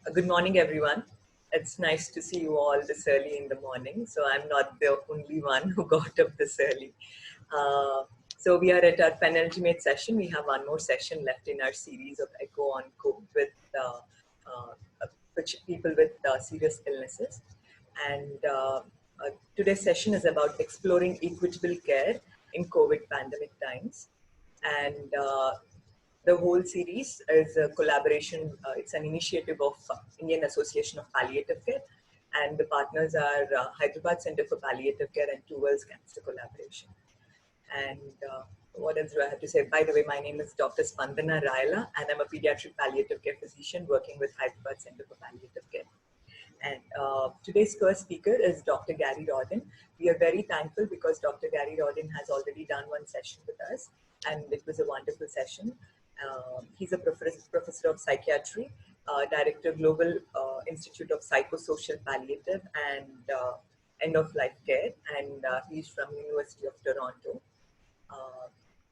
Good morning, everyone. It's nice to see you all this early in the morning. So I'm not the only one who got up this early. So we are at our penultimate session. We have one more session left in our series of Echo on COVID with people with serious illnesses. And today's session is about exploring equitable care in COVID pandemic times. And the whole series is a collaboration. It's an initiative of Indian Association of Palliative Care, and the partners are Hyderabad Center for Palliative Care and Two Worlds Cancer Collaboration. And what else do I have to say? By the way, my name is Dr. Spandana Raila, and I'm a pediatric palliative care physician working with Hyderabad Center for Palliative Care. And today's first speaker is Dr. Gary Rodin. We are very thankful because Dr. Gary Rodin has already done one session with us, and it was a wonderful session. He's a professor of psychiatry, director Global Institute of Psychosocial Palliative and End of Life Care, and he's from University of Toronto.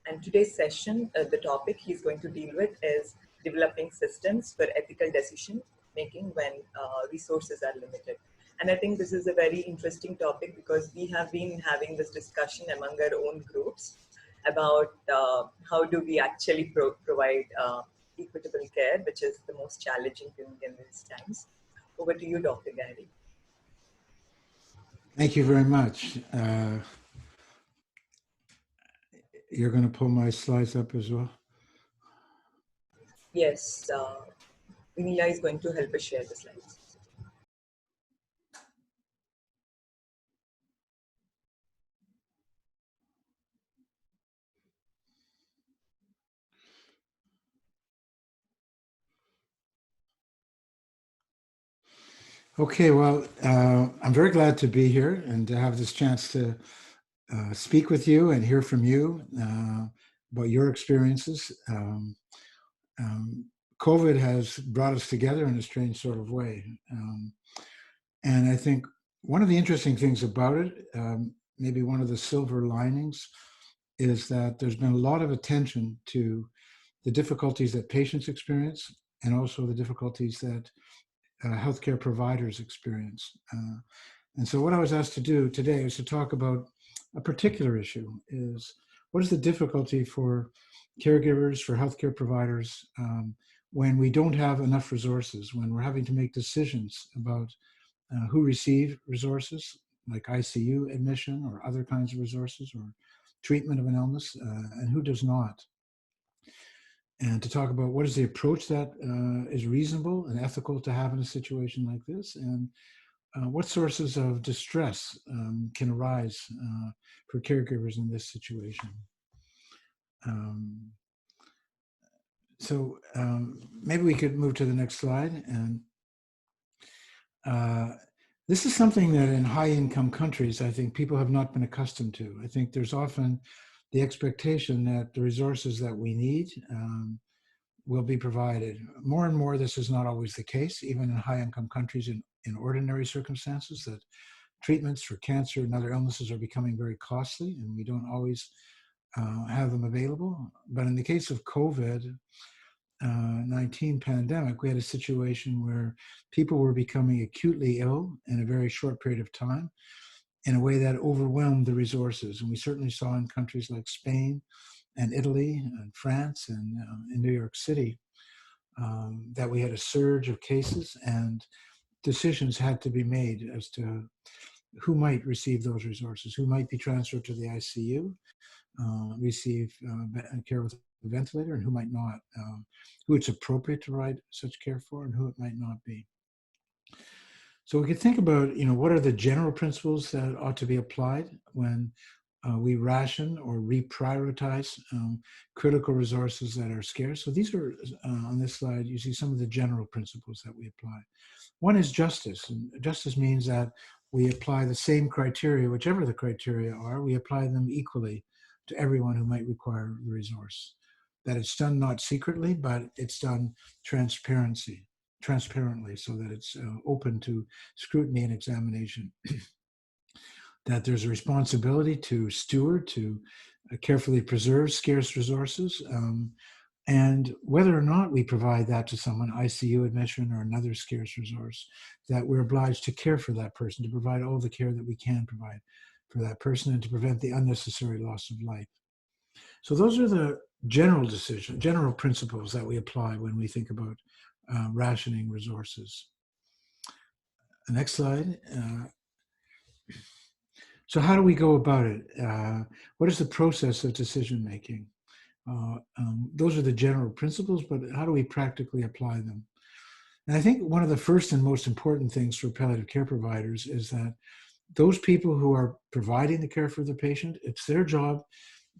And today's session, the topic he's going to deal with is developing systems for ethical decision making when resources are limited. And I think this is a very interesting topic because we have been having this discussion among our own groups about how do we actually provide equitable care, which is the most challenging thing in these times. Over to you, Dr. Gary. Thank you very much. You're going to pull my slides up as well? Yes, Vinila is going to help us share the slides. Okay, well, I'm very glad to be here and to have this chance to speak with you and hear from you about your experiences. COVID has brought us together in a strange sort of way. And I think one of the interesting things about it, maybe one of the silver linings, is that there's been a lot of attention to the difficulties that patients experience and also the difficulties that healthcare providers experience. And so what I was asked to do today is to talk about a particular issue, is what is the difficulty for caregivers, for healthcare providers, when we don't have enough resources, when we're having to make decisions about who receive resources, like ICU admission or other kinds of resources or treatment of an illness, and who does not. And to talk about what is the approach that is reasonable and ethical to have in a situation like this, and what sources of distress can arise for caregivers in this situation. So maybe we could move to the next slide. And this is something that in high-income countries, I think people have not been accustomed to. I think there's often the expectation that the resources that we need will be provided. More and more, this is not always the case, even in high-income countries in ordinary circumstances, that treatments for cancer and other illnesses are becoming very costly, and we don't always have them available. But in the case of COVID-19 pandemic, we had a situation where people were becoming acutely ill in a very short period of time in a way that overwhelmed the resources. And we certainly saw in countries like Spain and Italy and France and in New York City that we had a surge of cases, and decisions had to be made as to who might receive those resources, who might be transferred to the ICU, receive care with a ventilator, and who might not, who it's appropriate to provide such care for, and who it might not be. So we could think about, what are the general principles that ought to be applied when we ration or reprioritize critical resources that are scarce. So these are, on this slide, you see some of the general principles that we apply. One is justice. And justice means that we apply the same criteria, whichever the criteria are, we apply them equally to everyone who might require the resource. That it's done not secretly, but it's done transparently, so that it's open to scrutiny and examination. That there's a responsibility to steward, to carefully preserve scarce resources, And whether or not we provide that to someone, ICU admission or another scarce resource, that we're obliged to care for that person, to provide all the care that we can provide for that person and to prevent the unnecessary loss of life. So those are the general principles that we apply when we think about rationing resources. The next slide. So how do we go about it? What is the process of decision making? Those are the general principles, but how do we practically apply them? And I think one of the first and most important things for palliative care providers is that those people who are providing the care for the patient, it's their job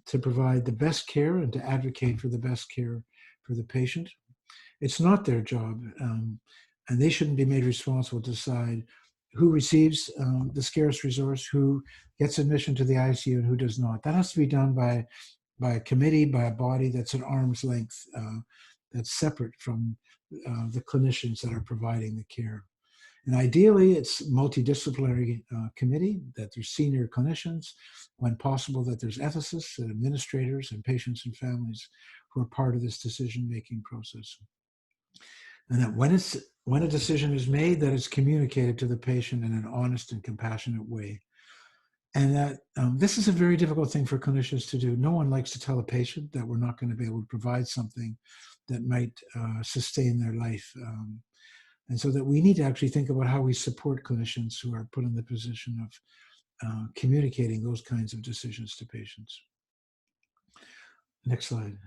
to provide the best care and to advocate for the best care for the patient. It's not their job, and they shouldn't be made responsible to decide who receives the scarce resource, who gets admission to the ICU, and who does not. That has to be done by a committee, by a body that's at arm's length, that's separate from the clinicians that are providing the care. And ideally, it's multidisciplinary committee, that there's senior clinicians, when possible, that there's ethicists and administrators and patients and families who are part of this decision-making process. And that when a decision is made, that it's communicated to the patient in an honest and compassionate way. And that this is a very difficult thing for clinicians to do. No one likes to tell a patient that we're not going to be able to provide something that might sustain their life. And so that we need to actually think about how we support clinicians who are put in the position of communicating those kinds of decisions to patients. Next slide.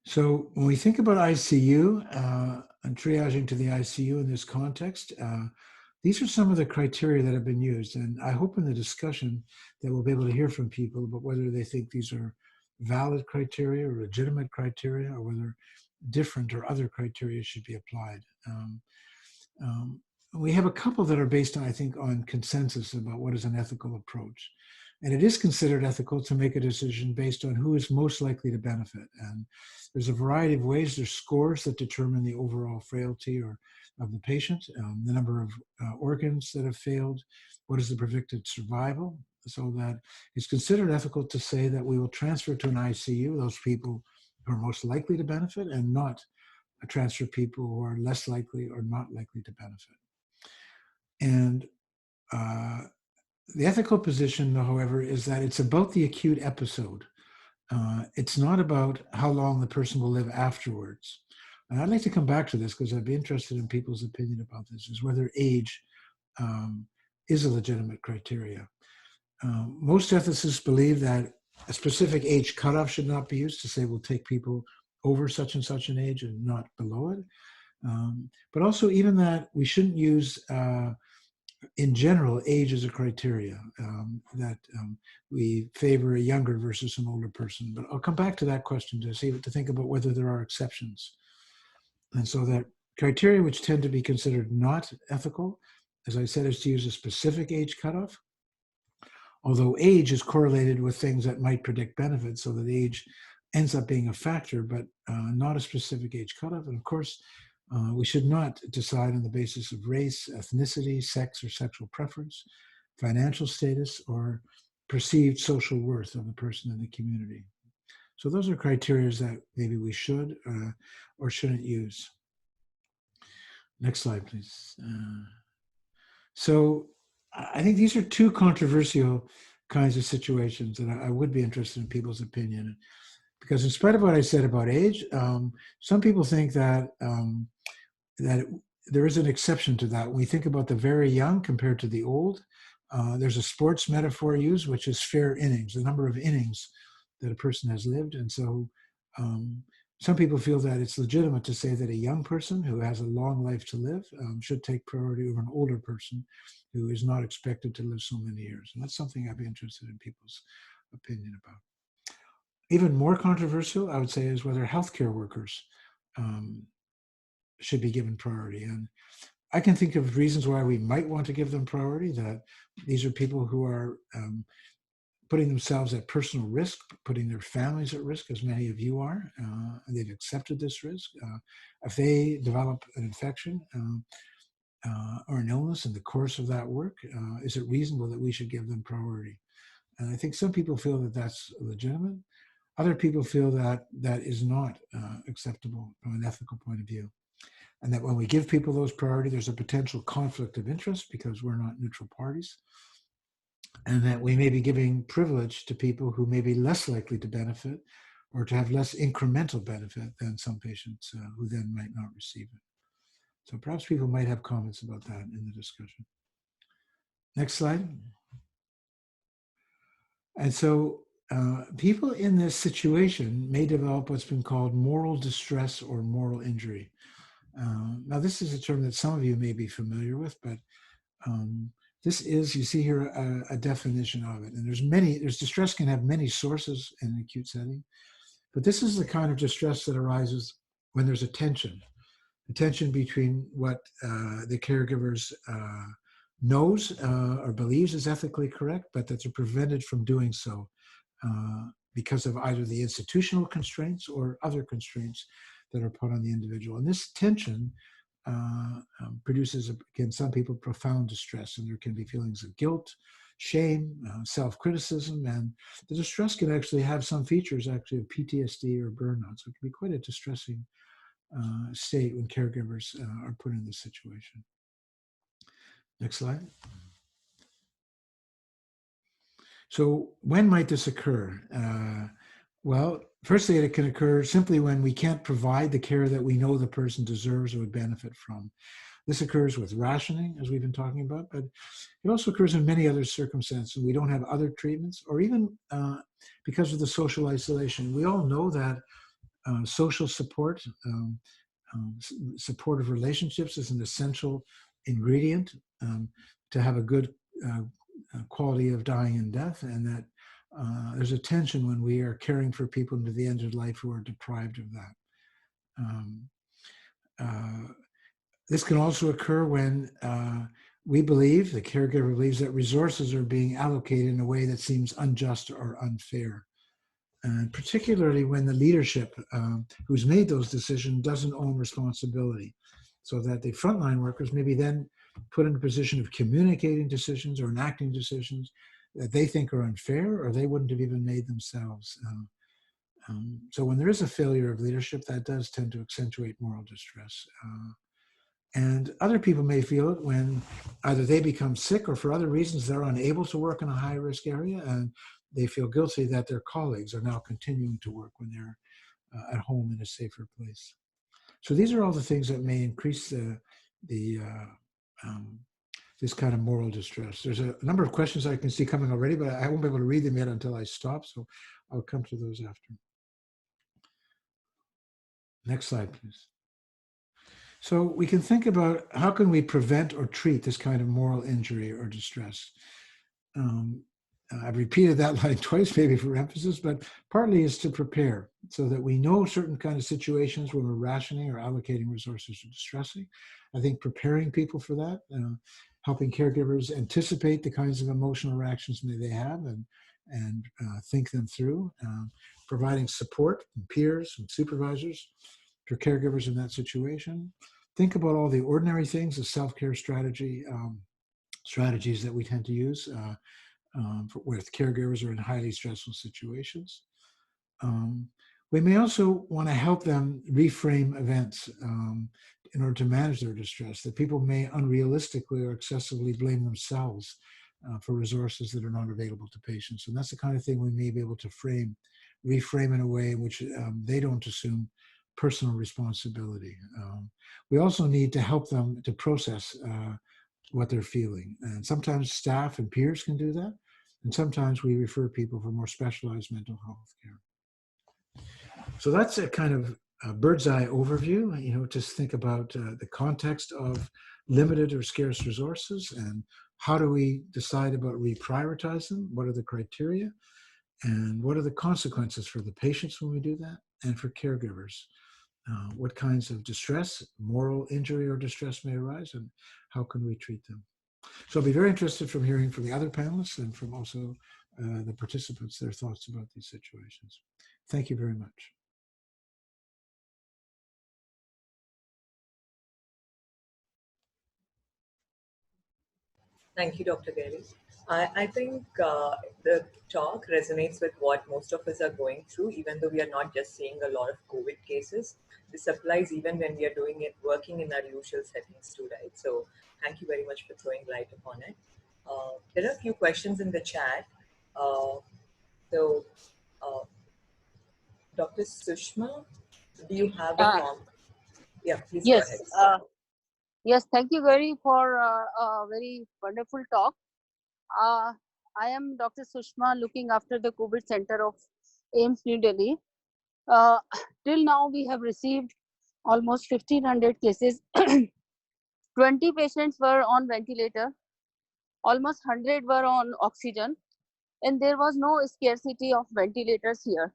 So when we think about ICU and triaging to the ICU in this context, these are some of the criteria that have been used. And I hope in the discussion that we'll be able to hear from people about whether they think these are valid criteria or legitimate criteria, or whether different or other criteria should be applied. We have a couple that are based on, I think, on consensus about what is an ethical approach. And it is considered ethical to make a decision based on who is most likely to benefit. And there's a variety of ways. There's scores that determine the overall frailty of the patient, the number of organs that have failed, what is the predicted survival, so that it's considered ethical to say that we will transfer to an ICU those people who are most likely to benefit, and not transfer people who are less likely or not likely to benefit. And the ethical position, however, is that it's about the acute episode. It's not about how long the person will live afterwards. And I'd like to come back to this because I'd be interested in people's opinion about this, is whether age is a legitimate criteria. Most ethicists believe that a specific age cutoff should not be used to say we'll take people over such and such an age and not below it. But also even that we shouldn't use in general, age is a criteria, that we favor a younger versus an older person. But I'll come back to that question to think about whether there are exceptions. And so that criteria which tend to be considered not ethical, as I said, is to use a specific age cutoff. Although age is correlated with things that might predict benefits, so that age ends up being a factor, but not a specific age cutoff. And of course, we should not decide on the basis of race, ethnicity, sex, or sexual preference, financial status, or perceived social worth of the person in the community. So those are criteria that maybe we should or shouldn't use. Next slide, please. So I think these are two controversial kinds of situations that I would be interested in people's opinion. Because in spite of what I said about age, some people think that there is an exception to that. When we think about the very young compared to the old, there's a sports metaphor used, which is fair innings, the number of innings that a person has lived. And so some people feel that it's legitimate to say that a young person who has a long life to live should take priority over an older person who is not expected to live so many years. And that's something I'd be interested in people's opinion about. Even more controversial, I would say, is whether healthcare workers should be given priority. And I can think of reasons why we might want to give them priority, that these are people who are putting themselves at personal risk, putting their families at risk, as many of you are, and they've accepted this risk. If they develop an infection or an illness in the course of that work, is it reasonable that we should give them priority? And I think some people feel that that's legitimate. Other people feel that that is not acceptable from an ethical point of view. And that when we give people those priority, there's a potential conflict of interest because we're not neutral parties. And that we may be giving privilege to people who may be less likely to benefit or to have less incremental benefit than some patients who then might not receive it. So perhaps people might have comments about that in the discussion. Next slide. And so people in this situation may develop what's been called moral distress or moral injury. Now, this is a term that some of you may be familiar with, but this is, you see here, a definition of it. And there's distress can have many sources in an acute setting, but this is the kind of distress that arises when there's a tension between what the caregivers knows or believes is ethically correct, but that they're prevented from doing so because of either the institutional constraints or other constraints that are put on the individual. And this tension produces, again, some people profound distress, and there can be feelings of guilt, shame, self-criticism, and the distress can actually have some features actually of PTSD or burnout. So it can be quite a distressing state when caregivers are put in this situation. Next slide. So when might this occur? Well, firstly, it can occur simply when we can't provide the care that we know the person deserves or would benefit from. This occurs with rationing, as we've been talking about, but it also occurs in many other circumstances. We don't have other treatments, or even because of the social isolation. We all know that social support, supportive relationships is an essential ingredient to have a good quality of dying and death, and that there's a tension when we are caring for people into the end of life who are deprived of that. This can also occur when we believe, the caregiver believes, that resources are being allocated in a way that seems unjust or unfair. And particularly when the leadership who's made those decisions doesn't own responsibility. So that the frontline workers may be then put in a position of communicating decisions or enacting decisions that they think are unfair or they wouldn't have even made themselves. So when there is a failure of leadership, that does tend to accentuate moral distress. And other people may feel it when either they become sick or for other reasons they're unable to work in a high-risk area, and they feel guilty that their colleagues are now continuing to work when they're at home in a safer place. So these are all the things that may increase this kind of moral distress. There's a number of questions I can see coming already, but I won't be able to read them yet until I stop, so I'll come to those after. Next slide, please. So we can think about how can we prevent or treat this kind of moral injury or distress. I've repeated that line twice, maybe for emphasis, but partly is to prepare so that we know certain kind of situations where we're rationing or allocating resources are distressing. I think preparing people for that, helping caregivers anticipate the kinds of emotional reactions that they have and think them through, providing support from peers and supervisors for caregivers in that situation. Think about all the ordinary things, the self-care strategies that we tend to use with caregivers who are in highly stressful situations. We may also want to help them reframe events in order to manage their distress, that people may unrealistically or excessively blame themselves for resources that are not available to patients. And that's the kind of thing we may be able to reframe in a way in which they don't assume personal responsibility. We also need to help them to process what they're feeling. And sometimes staff and peers can do that. And sometimes we refer people for more specialized mental health care. So that's a kind of a bird's eye overview, just think about the context of limited or scarce resources and how do we decide about reprioritize them? What are the criteria? And what are the consequences for the patients when we do that and for caregivers? What kinds of distress, moral injury or distress may arise, and how can we treat them? So I'll be very interested from hearing from the other panelists and from also the participants, their thoughts about these situations. Thank you very much. Thank you, Dr. Gary. I think the talk resonates with what most of us are going through, even though we are not just seeing a lot of COVID cases. This applies even when we are doing it, working in our usual settings too, right? So thank you very much for throwing light upon it. There are a few questions in the chat. Uh, so, uh, Dr. Sushma, do you have a Uh, comment? Yeah, please go ahead. yes, yes. Thank you very for a very wonderful talk. Uh, I am Dr. Sushma, looking after the COVID center of AIMS New Delhi. Uh, till now, we have received almost 1,500 cases. 20 patients were on ventilator. Almost 100 were on oxygen, and there was no scarcity of ventilators here.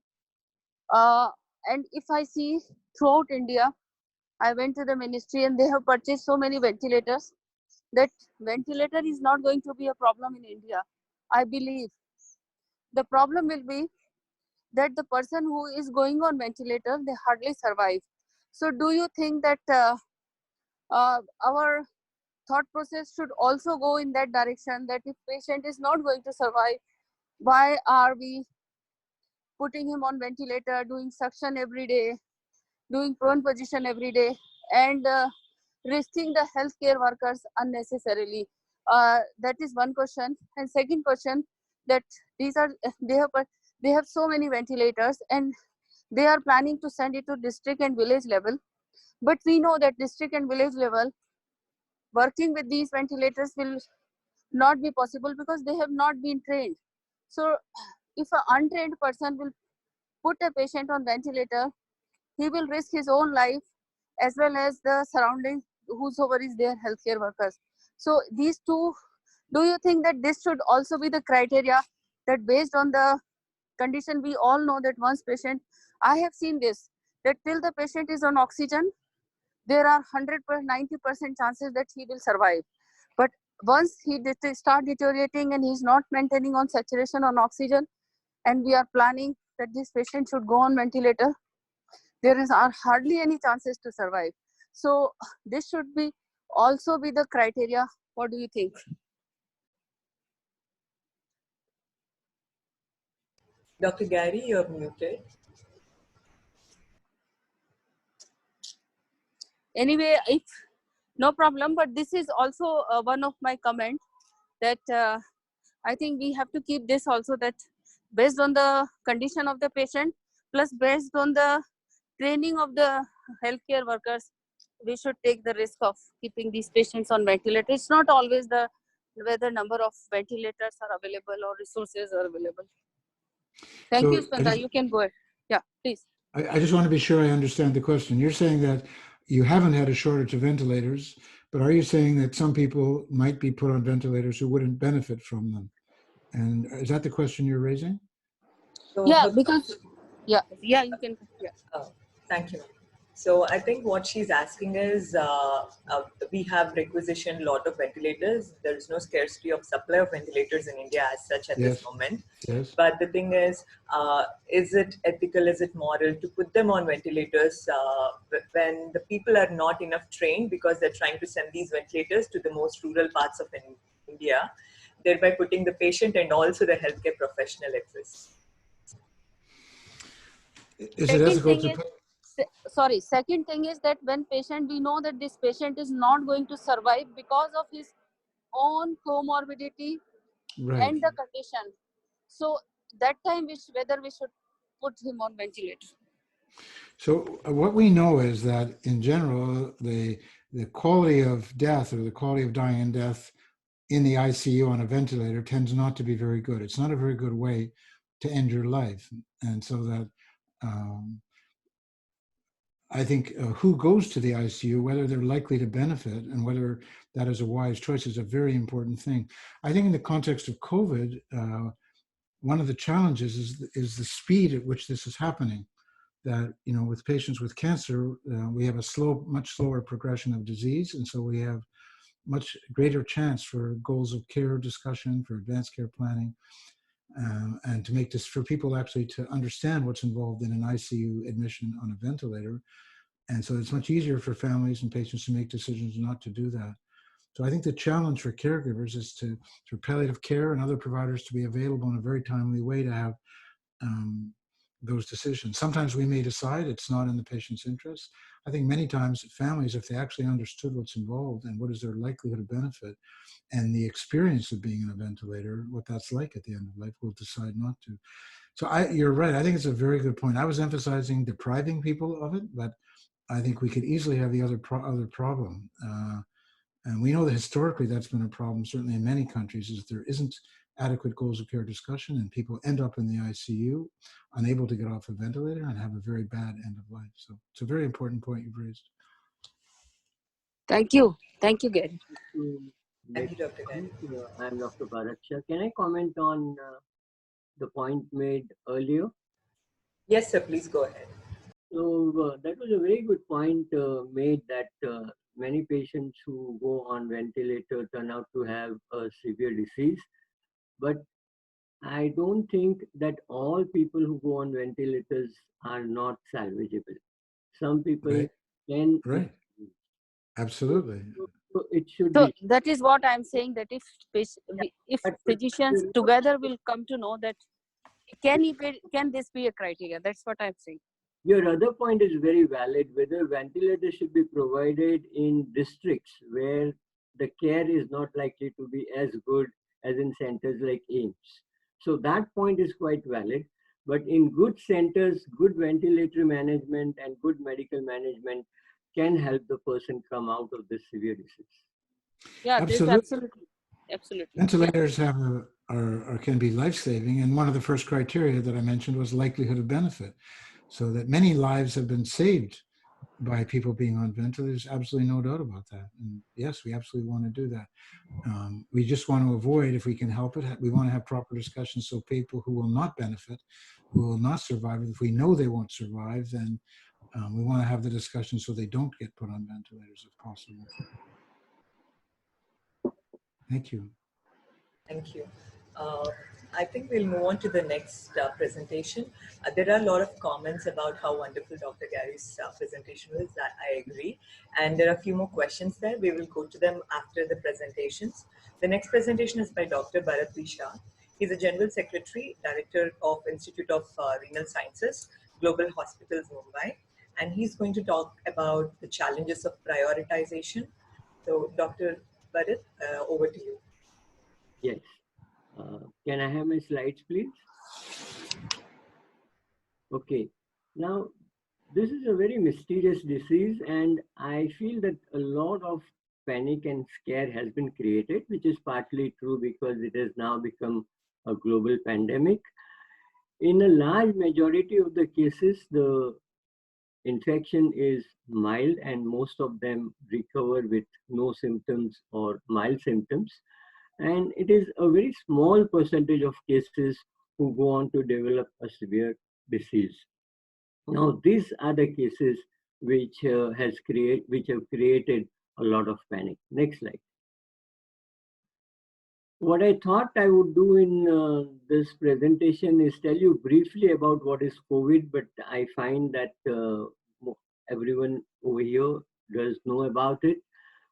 Uh, and if I see throughout India, I went to the ministry and they have purchased so many ventilators that ventilator is not going to be a problem in India. I believe the problem will be that the person who is going on ventilator, they hardly survive. So do you think that our thought process should also go in that direction, that if patient is not going to survive, why are we putting him on ventilator, doing suction every day, doing prone position every day, and risking the healthcare workers unnecessarily? That is one question. And second question, that these are they have so many ventilators, and they are planning to send it to district and village level. But we know that district and village level working with these ventilators will not be possible because they have not been trained. So if an untrained person will put a patient on ventilator, he will risk his own life as well as the surrounding, whosoever is their healthcare workers. So these two, do you think that this should also be the criteria, that based on the condition, we all know that once patient, I have seen this, that till the patient is on oxygen, there are 90% chances that he will survive. But once he start deteriorating and he's not maintaining on saturation on oxygen, and we are planning that this patient should go on ventilator, there are hardly any chances to survive. So this should be also be the criteria. What do you think? Dr. Gary, you're muted. Anyway, if no problem, but this is also one of my comment, that I think we have to keep this also, that based on the condition of the patient, plus based on the training of the healthcare workers, we should take the risk of keeping these patients on ventilator. It's not always the whether number of ventilators are available or resources are available. Thank you, So Spanda. You can go ahead. Yeah, please. I just want to be sure I understand the question. You're saying that you haven't had a shortage of ventilators, but are you saying that some people might be put on ventilators who wouldn't benefit from them? And is that the question you're raising? So Yeah, her because yeah, you can. Yeah. Oh, thank you. So I think what she's asking is, we have requisitioned a lot of ventilators. There is no scarcity of supply of ventilators in India as such at this Yes. moment. Yes. But the thing is it ethical, is it moral to put them on ventilators when the people are not enough trained, because they're trying to send these ventilators to the most rural parts of India, thereby putting the patient and also the healthcare professional at risk? Is it Second ethical thing to is, put? second thing is that when patient, we know that this patient is not going to survive because of his own comorbidity Right. and the condition. So that time, whether we should put him on ventilator. So what we know is that in general, the quality of death or the quality of dying in death in the ICU on a ventilator tends not to be very good. It's not a very good way to end your life. And so that um, I think who goes to the ICU, whether they're likely to benefit and whether that is a wise choice is a very important thing. I think in the context of COVID, one of the challenges is the speed at which this is happening. That, you know, with patients with cancer, we have a much slower progression of disease. And so we have much greater chance for goals of care discussion, for advanced care planning, and to make this for people actually to understand what's involved in an ICU admission on a ventilator. And so it's much easier for families and patients to make decisions not to do that. So I think the challenge for caregivers is for palliative care and other providers to be available in a very timely way to have um, those decisions. Sometimes we may decide it's not in the patient's interest. I think many times families, if they actually understood what's involved and what is their likelihood of benefit and the experience of being in a ventilator, what that's like at the end of life, will decide not to. So you're right. I think it's a very good point. I was emphasizing depriving people of it, but I think we could easily have the other problem. And we know that historically that's been a problem, certainly in many countries, is there isn't adequate goals of care discussion and people end up in the ICU, unable to get off a ventilator and have a very bad end of life. So it's a very important point you've raised. Thank you. Thank you, Gary. Thank you, Dr. Gary. I'm Dr. Bharat Shah. Can I comment on the point made earlier? Yes, sir, please go ahead. So that was a very good point made that many patients who go on ventilator turn out to have a severe disease. But I don't think that all people who go on ventilators are not salvageable. Some people can. Right. Absolutely. So it should So be. that is what I'm saying, that if physicians together will come to know that can this be a criteria? That's what I'm saying. Your other point is very valid, whether ventilators should be provided in districts where the care is not likely to be as good as in centers like AIIMS. So that point is quite valid. But in good centers, good ventilatory management and good medical management can help the person come out of this severe disease. Yeah, absolutely. Ventilators can be life-saving, and one of the first criteria that I mentioned was likelihood of benefit, so that many lives have been saved by people being on ventilators. Absolutely no doubt about that. And yes, we absolutely want to do that. We just want to avoid, if we can help it, we want to have proper discussions so people who will not benefit, who will not survive, if we know they won't survive, then we want to have the discussion so they don't get put on ventilators if possible. Thank you. Thank you. I think we'll move on to the next presentation. There are a lot of comments about how wonderful Dr. Gary's presentation was. I agree. And there are a few more questions there. We will go to them after the presentations. The next presentation is by Dr. Bharat V. Shah. He's a General Secretary, Director of Institute of Renal Sciences, Global Hospitals, Mumbai. And he's going to talk about the challenges of prioritization. So Dr. Bharat, over to you. Yes. Can I have my slides, please? Okay. Now, this is a very mysterious disease, and I feel that a lot of panic and scare has been created, which is partly true because it has now become a global pandemic. In a large majority of the cases, the infection is mild and most of them recover with no symptoms or mild symptoms. And it is a very small percentage of cases who go on to develop a severe disease. Now, these are the cases which have created a lot of panic. Next slide. What I thought I would do in this presentation is tell you briefly about what is COVID, but I find that everyone over here does know about it.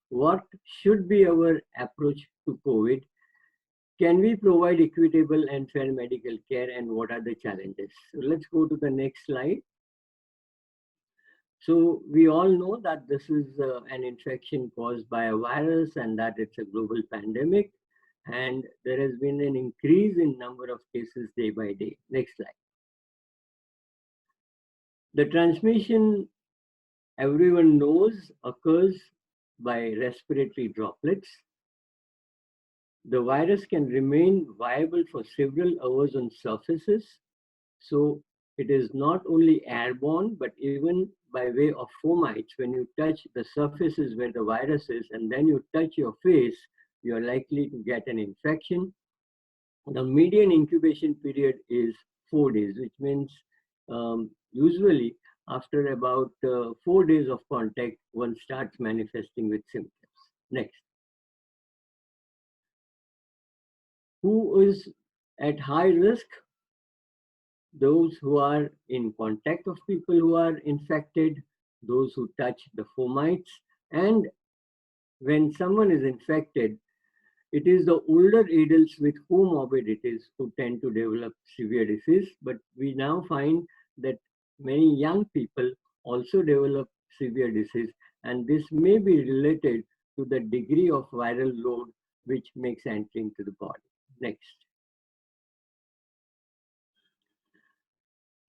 What should be our approach to COVID? Can we provide equitable and fair medical care, and what are the challenges? So let's go to the next slide. So we all know that this is an infection caused by a virus and that it's a global pandemic. And there has been an increase in number of cases day by day. Next slide. The transmission, everyone knows, occurs by respiratory droplets. The virus can remain viable for several hours on surfaces. So it is not only airborne, but even by way of fomites. When you touch the surfaces where the virus is and then you touch your face, you are likely to get an infection. The median incubation period is 4 days, which means usually after about 4 days of contact, one starts manifesting with symptoms. Next. Who is at high risk? Those who are in contact of people who are infected, those who touch the fomites, and when someone is infected, it is the older adults with comorbidities who tend to develop severe disease, but we now find that many young people also develop severe disease, and this may be related to the degree of viral load which makes entry into the body. Next.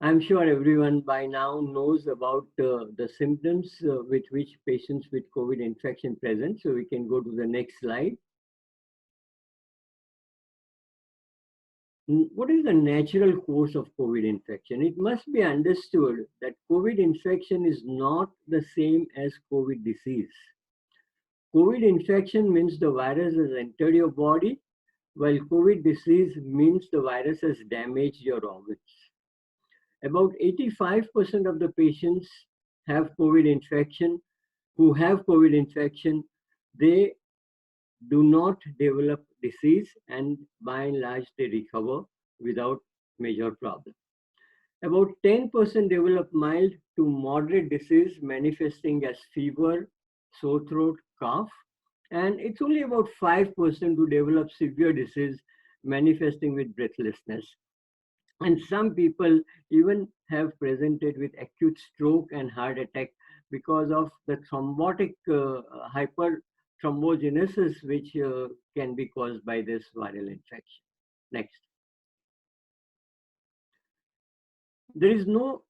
I'm sure everyone by now knows about the symptoms with which patients with COVID infection present. So we can go to the next slide. What is the natural course of COVID infection? It must be understood that COVID infection is not the same as COVID disease. COVID infection means the virus has entered your body, while COVID disease means the virus has damaged your organs. About 85% of the patients have COVID infection, who have COVID infection, they do not develop disease, and by and large they recover without major problem. About 10% develop mild to moderate disease manifesting as fever, sore throat, cough, and it's only about 5% who develop severe disease manifesting with breathlessness. And some people even have presented with acute stroke and heart attack because of the thrombotic hyperthrombogenesis, which can be caused by this viral infection. Next. There is no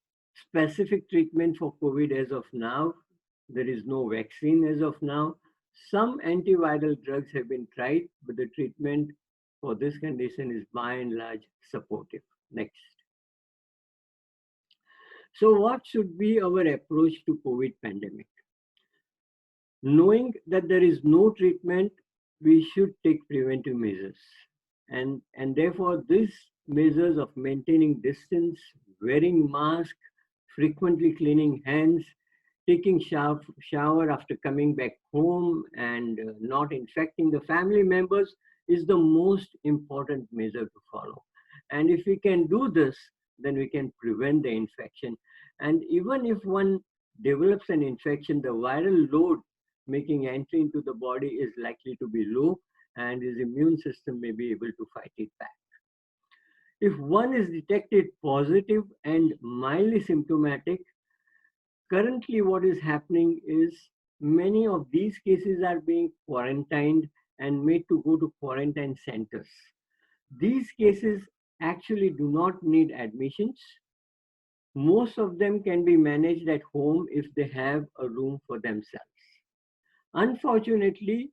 specific treatment for COVID as of now. There is no vaccine as of now. Some antiviral drugs have been tried, but the treatment for this condition is by and large supportive. Next. So what should be our approach to COVID pandemic? Knowing that there is no treatment, we should take preventive measures. And therefore, these measures of maintaining distance, wearing mask, frequently cleaning hands, taking shower after coming back home, and not infecting the family members is the most important measure to follow. And if we can do this, then we can prevent the infection. And even if one develops an infection, the viral load making entry into the body is likely to be low, and his immune system may be able to fight it back. If one is detected positive and mildly symptomatic, currently what is happening is many of these cases are being quarantined and made to go to quarantine centers. These cases actually do not need admissions. Most of them can be managed at home if they have a room for themselves. Unfortunately,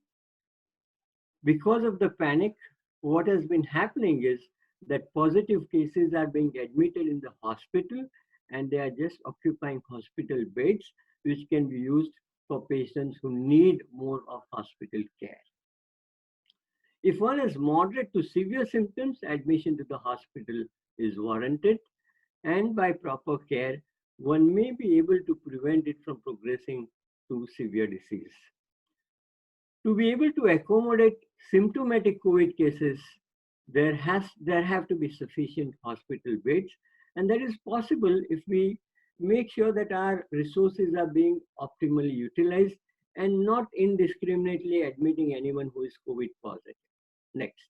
because of the panic, what has been happening is that positive cases are being admitted in the hospital, and they are just occupying hospital beds, which can be used for patients who need more of hospital care. If one has moderate to severe symptoms, admission to the hospital is warranted, and by proper care, one may be able to prevent it from progressing to severe disease. To be able to accommodate symptomatic COVID cases, there have to be sufficient hospital beds, and that is possible if we make sure that our resources are being optimally utilized and not indiscriminately admitting anyone who is COVID positive. Next.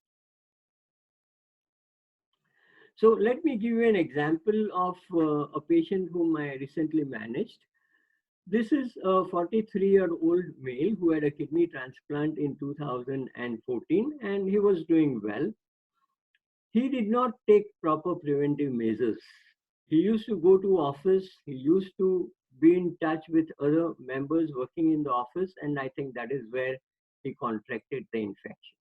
So let me give you an example of a patient whom I recently managed. This is a 43-year-old male who had a kidney transplant in 2014, and he was doing well. He did not take proper preventive measures. He used to go to office, he used to be in touch with other members working in the office, and I think that is where he contracted the infection.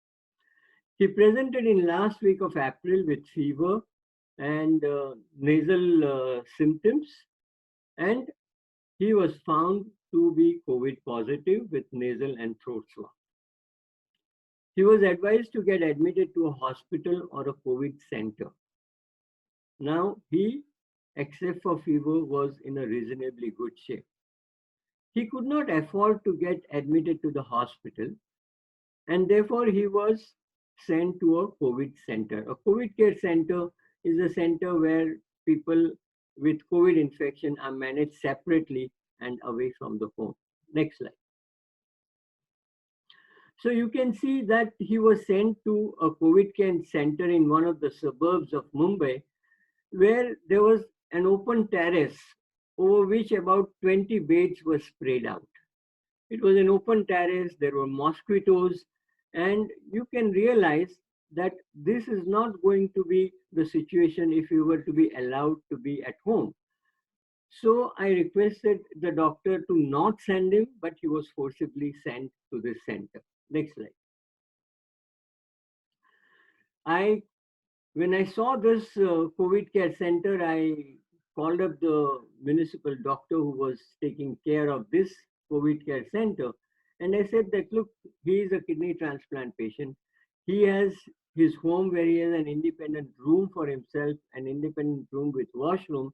He presented in last week of April with fever and nasal symptoms, and he was found to be COVID positive with nasal and throat swab. He was advised to get admitted to a hospital or a COVID center. Now he, except for fever, was in a reasonably good shape. He could not afford to get admitted to the hospital, and therefore he was sent to a COVID center. A COVID care center is a center where people with COVID infection are managed separately and away from the home. Next slide. So you can see that he was sent to a COVID care center in one of the suburbs of Mumbai, where there was an open terrace over which about 20 beds were spread out. It was an open terrace, there were mosquitoes, and you can realize that this is not going to be the situation if you were to be allowed to be at home. So I requested the doctor to not send him, but he was forcibly sent to this center. Next slide. When I saw this COVID care center, I called up the municipal doctor who was taking care of this COVID care center. And I said that, look, he is a kidney transplant patient. He has his home where he has an independent room for himself, an independent room with washroom.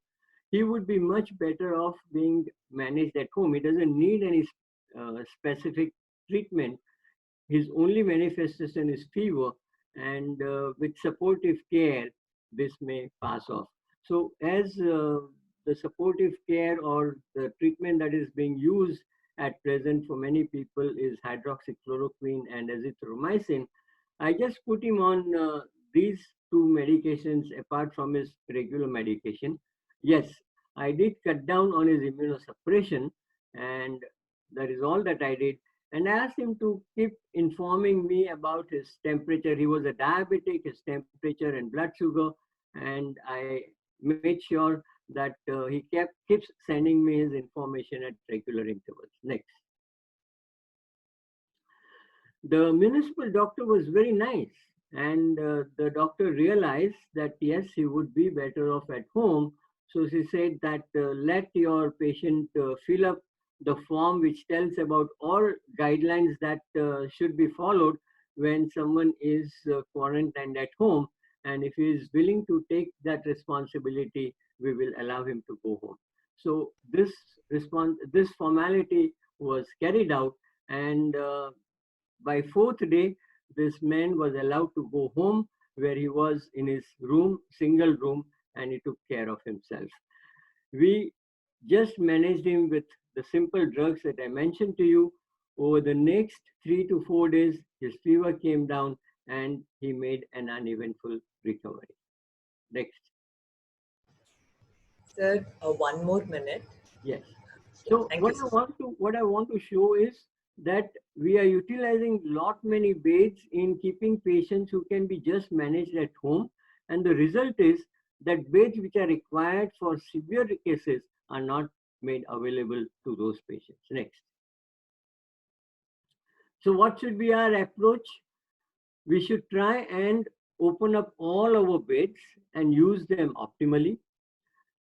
He would be much better off being managed at home. He doesn't need any specific treatment. His only manifestation is fever, and with supportive care, this may pass off. So as the supportive care or the treatment that is being used at present for many people is hydroxychloroquine and azithromycin, I just put him on these two medications apart from his regular medication. Yes, I did cut down on his immunosuppression, and that is all that I did. And I asked him to keep informing me about his temperature. He was a diabetic, his temperature and blood sugar, and I made sure that he keeps sending me his information at regular intervals. Next. The municipal doctor was very nice, and the doctor realized that yes, he would be better off at home. So she said that let your patient fill up the form which tells about all guidelines that should be followed when someone is quarantined at home. And if he is willing to take that responsibility, we will allow him to go home. So this formality was carried out, and by fourth day, this man was allowed to go home, where he was in his room, single room, and he took care of himself. We just managed him with the simple drugs that I mentioned to you. Over the next 3 to 4 days, his fever came down and he made an uneventful recovery. Next. Sir, one more minute. Yes. So what I want to show is that we are utilizing many beds in keeping patients who can be just managed at home, and the result is that beds which are required for severe cases are not made available to those patients. Next. So what should be our approach? We should try and open up all our beds and use them optimally.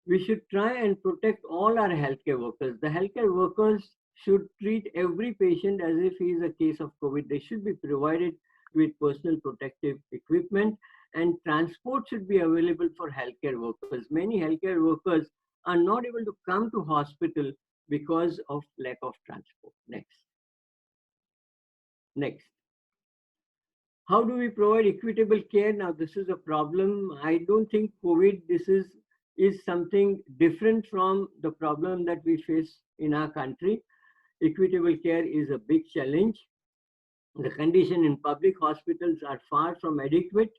We should try and protect all our healthcare workers. The healthcare workers should treat every patient as if he is a case of COVID. They should be provided with personal protective equipment, and transport should be available for healthcare workers. Many healthcare workers are not able to come to hospital because of lack of transport. Next. Next. How do we provide equitable care? Now, this is a problem. I don't think COVID, this is something different from the problem that we face in our country. Equitable care is a big challenge. The condition in public hospitals are far from adequate,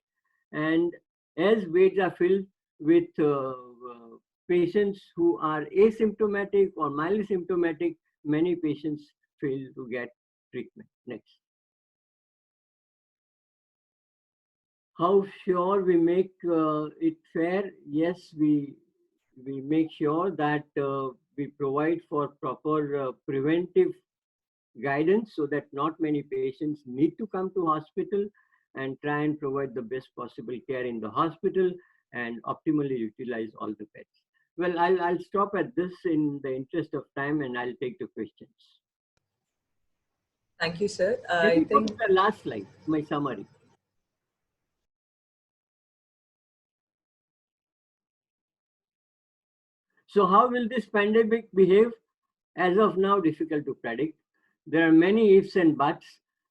and as beds are filled with patients who are asymptomatic or mildly symptomatic, many patients fail to get treatment. Next. How sure we make it fair? Yes, we make sure that we provide for proper preventive guidance so that not many patients need to come to hospital, and try and provide the best possible care in the hospital and optimally utilize all the beds. Well, I'll stop at this in the interest of time, and I'll take the questions. Thank you, sir. Let me go to the last slide, my summary. So how will this pandemic behave? As of now, difficult to predict. There are many ifs and buts.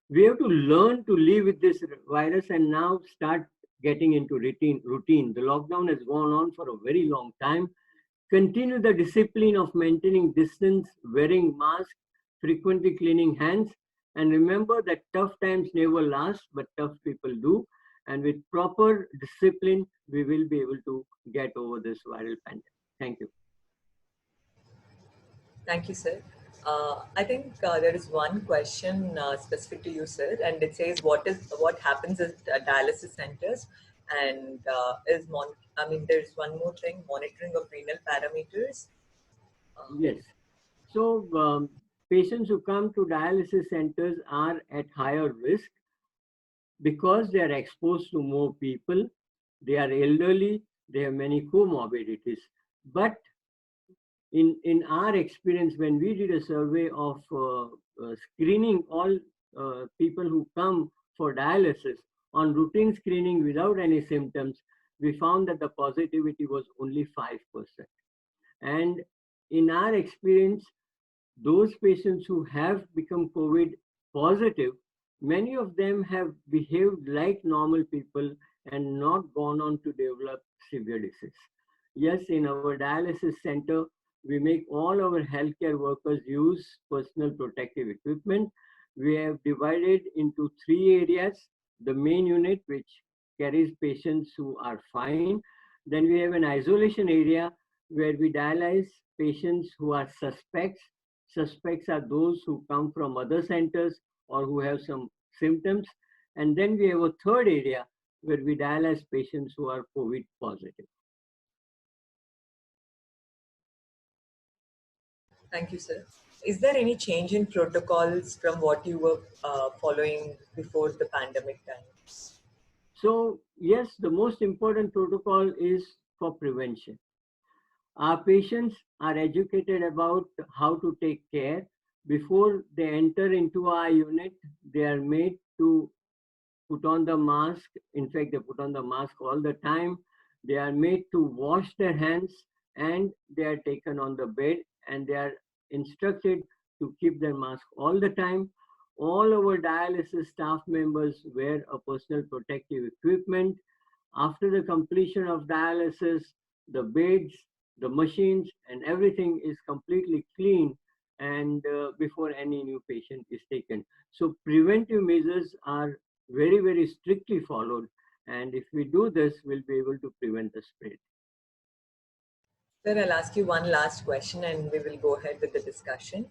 We have to learn to live with this virus and now start getting into routine. The lockdown has gone on for a very long time. Continue the discipline of maintaining distance, wearing masks, frequently cleaning hands, And remember that tough times never last, but tough people do. And with proper discipline, we will be able to get over this viral pandemic. Thank you. Thank you, sir. I think there is one question specific to you, sir, and it says, what happens at dialysis centers, and there's one more thing, monitoring of renal parameters. Yes. So patients who come to dialysis centers are at higher risk because they are exposed to more people. They are elderly. They have many comorbidities. But in our experience, when we did a survey of screening all people who come for dialysis on routine screening without any symptoms, we found that the positivity was only 5%. And in our experience, those patients who have become COVID positive, many of them have behaved like normal people and not gone on to develop severe disease. Yes, in our dialysis center, we make all our healthcare workers use personal protective equipment. We have divided into 3 areas: the main unit, which carries patients who are fine. Then we have an isolation area where we dialyze patients who are suspects. Suspects are those who come from other centers or who have some symptoms. And then we have a third area where we dialyze patients who are COVID positive. Thank you, sir. Is there any change in protocols from what you were following before the pandemic times? So yes, the most important protocol is for prevention. Our patients are educated about how to take care. Before they enter into our unit, they are made to put on the mask. In fact, they put on the mask all the time. They are made to wash their hands, and they are taken on the bed, and they are instructed to keep their mask all the time. All our dialysis staff members wear a personal protective equipment. After the completion of dialysis, the beds, the machines, and everything is completely clean, and before any new patient is taken. So preventive measures are very, very strictly followed. And if we do this, we'll be able to prevent the spread. Sir, I'll ask you one last question and we will go ahead with the discussion.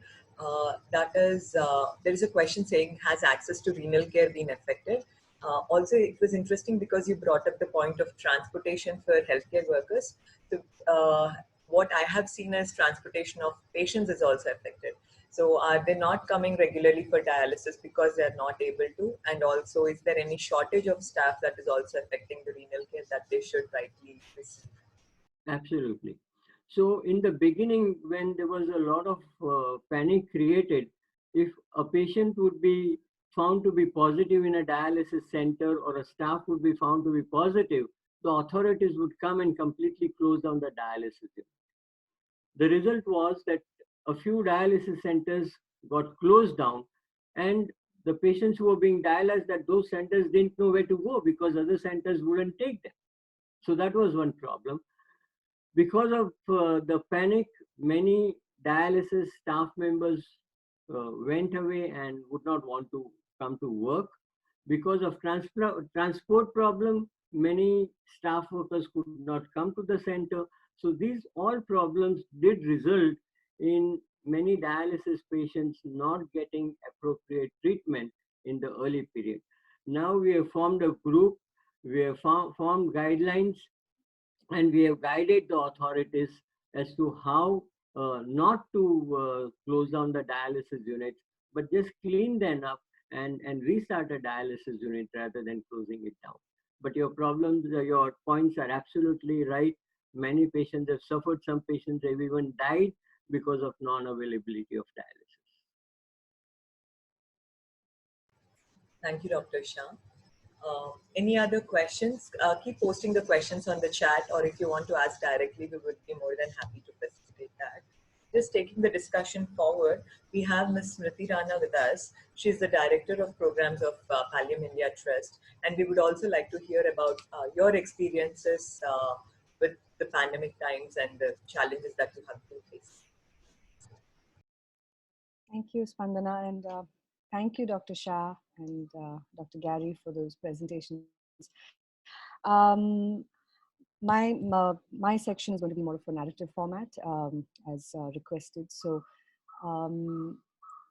That is, there is a question saying, has access to renal care been affected? Also, it was interesting because you brought up the point of transportation for healthcare workers. So, what I have seen as transportation of patients is also affected. So are they not coming regularly for dialysis because they are not able to? And also, is there any shortage of staff that is also affecting the renal care that they should rightly receive? Absolutely. So in the beginning, when there was a lot of panic created, if a patient would be found to be positive in a dialysis center or a staff would be found to be positive, the authorities would come and completely close down the dialysis unit. The result was that a few dialysis centers got closed down, and the patients who were being dialyzed at those centers didn't know where to go because other centers wouldn't take them. So that was one problem. Because of the panic, many dialysis staff members went away and would not want to come to work. Because of transport problem, many staff workers could not come to the center. So these all problems did result in many dialysis patients not getting appropriate treatment in the early period. Now we have formed a group, we have formed guidelines, and we have guided the authorities as to how not to close down the dialysis units, but just clean them up and restart a dialysis unit rather than closing it down. But your problems, your points are absolutely right. Many patients have suffered. Some patients have even died because of non-availability of dialysis. Thank you, Dr. Shah. Any other questions? Keep posting the questions on the chat, or if you want to ask directly, we would be more than happy to facilitate that. Just taking the discussion forward, we have Ms. Smriti Rana with us. She's the Director of Programs of Pallium India Trust, and we would also like to hear about your experiences with the pandemic times and the challenges that you have been facing. Thank you, Spandana, and Thank you, Dr. Shah and Dr. Gary, for those presentations. Um, my section is going to be more of a narrative format, as requested. So um,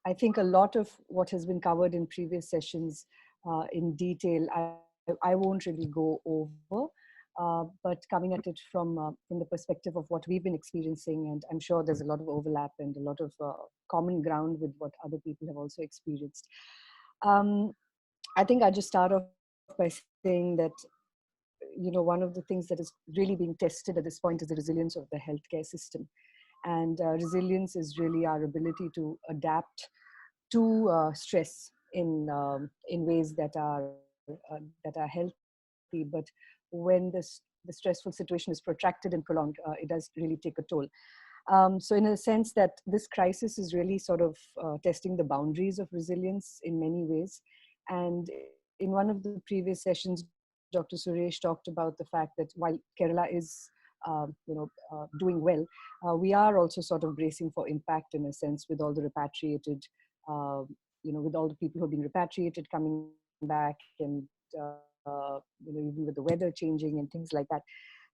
I think a lot of what has been covered in previous sessions in detail, I won't really go over. But coming at it from the perspective of what we've been experiencing, and I'm sure there's a lot of overlap and a lot of common ground with what other people have also experienced. Um, I think I'll just start off by saying that, one of the things that is really being tested at this point is the resilience of the healthcare system. And resilience is really our ability to adapt to stress in ways that are healthy. But when the stressful situation is protracted and prolonged, it does really take a toll. So in a sense that this crisis is really sort of testing the boundaries of resilience in many ways. And in one of the previous sessions, Dr. Suresh talked about the fact that while Kerala is doing well, we are also sort of bracing for impact in a sense with all the repatriated, with all the people who are being repatriated coming back, and even with the weather changing and things like that.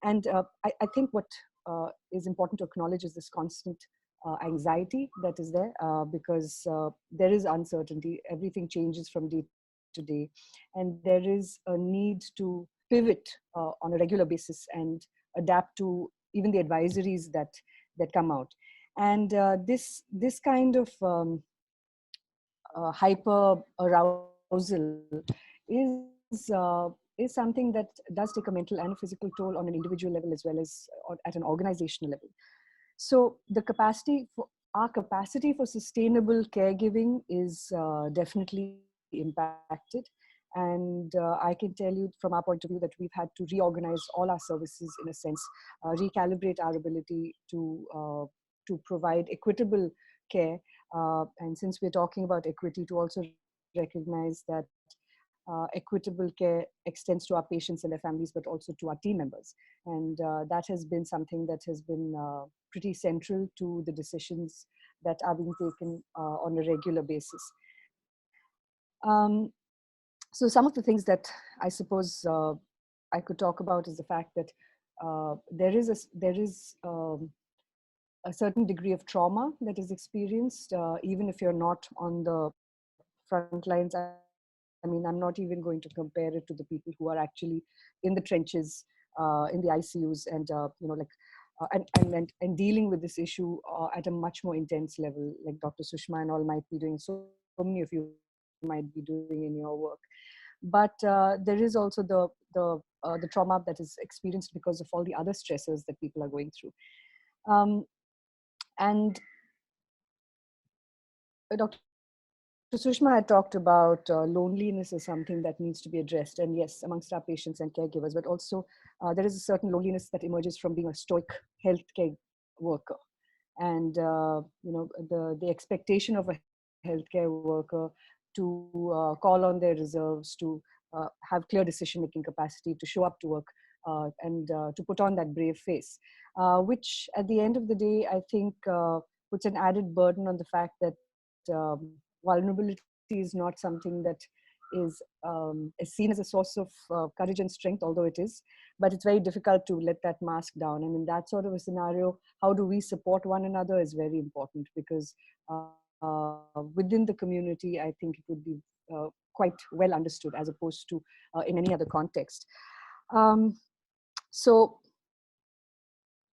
And I think what is important to acknowledge is this constant anxiety that is there, because there is uncertainty. Everything changes from day to day, and there is a need to pivot on a regular basis and adapt to even the advisories that come out. And this kind of hyper arousal is is something that does take a mental and a physical toll on an individual level as well as at an organizational level. So our capacity for sustainable caregiving is definitely impacted. And I can tell you from our point of view that we've had to reorganize all our services in a sense, recalibrate our ability to provide equitable care. And since we're talking about equity, to also recognize that equitable care extends to our patients and their families, but also to our team members. And that has been something that has been pretty central to the decisions that are being taken on a regular basis. Um, so some of the things that I suppose I could talk about is the fact that there is a certain degree of trauma that is experienced, even if you're not on the front lines. I mean, I'm not even going to compare it to the people who are actually in the trenches, in the ICUs, and and dealing with this issue at a much more intense level, like Dr. Sushma and all might be doing. So many of you might be doing in your work. But there is also the trauma that is experienced because of all the other stressors that people are going through. Um, and Dr. Sushma had talked about loneliness as something that needs to be addressed. And yes, amongst our patients and caregivers, but also there is a certain loneliness that emerges from being a stoic healthcare worker. And, the expectation of a healthcare worker to call on their reserves, to have clear decision-making capacity, to show up to work, and to put on that brave face, which at the end of the day, I think puts an added burden on the fact that vulnerability is not something that is seen as a source of courage and strength, although it is, but it's very difficult to let that mask down. And in that sort of a scenario, how do we support one another is very important, because within the community, I think it would be quite well understood as opposed to in any other context. Um, so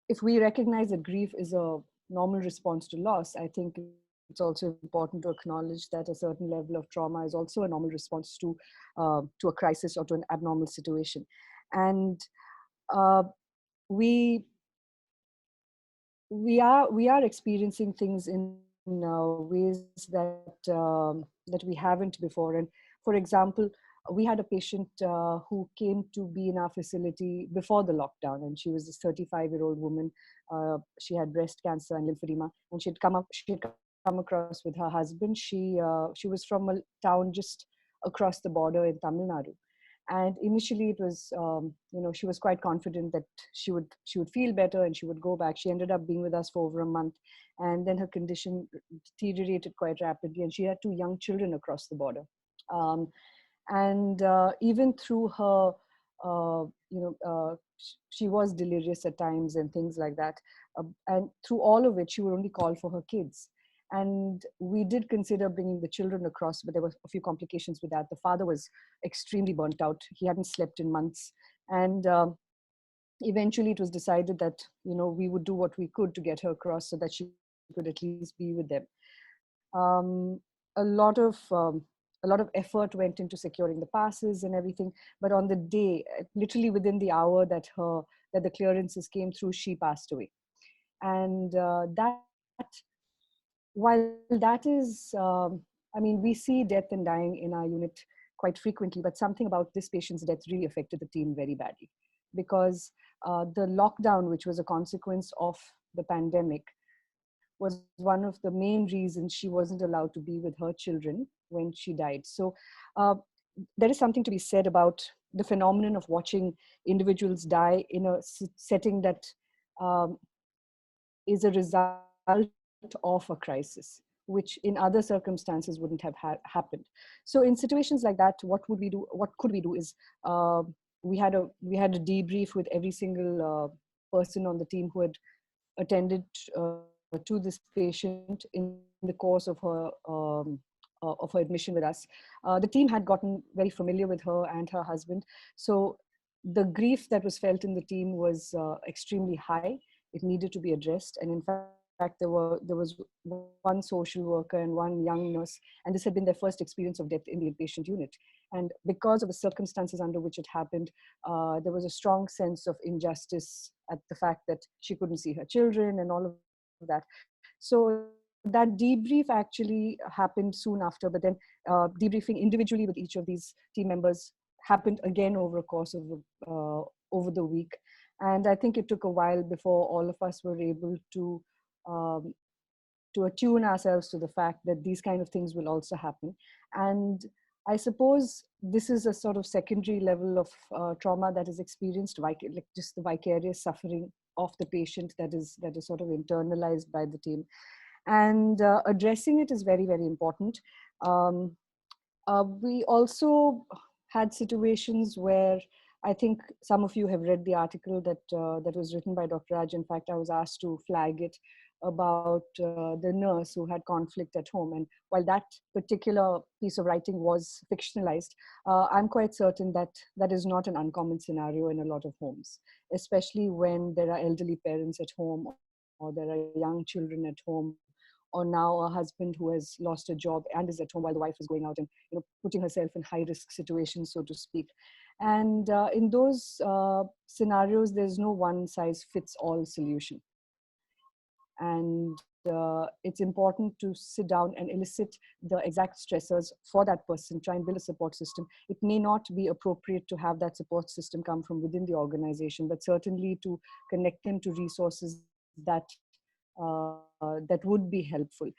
if we recognize that grief is a normal response to loss, I think it's also important to acknowledge that a certain level of trauma is also a normal response to a crisis or to an abnormal situation. And uh, we we are experiencing things in ways that we haven't before. And for example, we had a patient who came to be in our facility before the lockdown, and she was this 35-year-old woman. She had breast cancer and lymphedema, and she had come across with her husband. She was from a town just across the border in Tamil Nadu, And initially it was, she was quite confident that she would feel better and she would go back. She ended up being with us for over a month, and then her condition deteriorated quite rapidly, and she had two young children across the border. Um, and even through her, she was delirious at times and things like that. And through all of it, she would only call for her kids. And we did consider bringing the children across, but there were a few complications with that. The father was extremely burnt out. He hadn't slept in months. And eventually it was decided that, we would do what we could to get her across so that she could at least be with them. Um, a lot of effort went into securing the passes and everything. But on the day, literally within the hour that the clearances came through, she passed away. And that, while that is, I mean, we see death and dying in our unit quite frequently, but something about this patient's death really affected the team very badly, because the lockdown, which was a consequence of the pandemic, was one of the main reasons she wasn't allowed to be with her children when she died. So uh, there is something to be said about the phenomenon of watching individuals die in a setting that um, is a result of a crisis, which in other circumstances wouldn't have happened. So in situations like that, what could we do is, uh, we had a debrief with every single person on the team who had attended to this patient in the course of her admission with us. The team had gotten very familiar with her and her husband, so the grief that was felt in the team was extremely high. It needed to be addressed, and in fact, there was one social worker and one young nurse, and this had been their first experience of death in the inpatient unit. And because of the circumstances under which it happened, there was a strong sense of injustice at the fact that she couldn't see her children and all of that. So that debrief actually happened soon after, but then debriefing individually with each of these team members happened again over a course of over the week. And I think it took a while before all of us were able um, to attune ourselves to the fact that these kind of things will also happen. And I suppose this is a sort of secondary level of trauma that is experienced, like just the vicarious suffering of the patient that is sort of internalized by the team. And addressing it is very, very important. Um, we also had situations where I think some of you have read the article that was written by Dr. Raj. In fact, I was asked to flag it about the nurse who had conflict at home. And while that particular piece of writing was fictionalized, I'm quite certain that that is not an uncommon scenario in a lot of homes, especially when there are elderly parents at home, or there are young children at home, or now a husband who has lost a job and is at home while the wife is going out and putting herself in high risk situations, so to speak. And in those scenarios, there's no one size fits all solution. And it's important to sit down and elicit the exact stressors for that person, try and build a support system. It may not be appropriate to have that support system come from within the organization, but certainly to connect them to resources that would be helpful.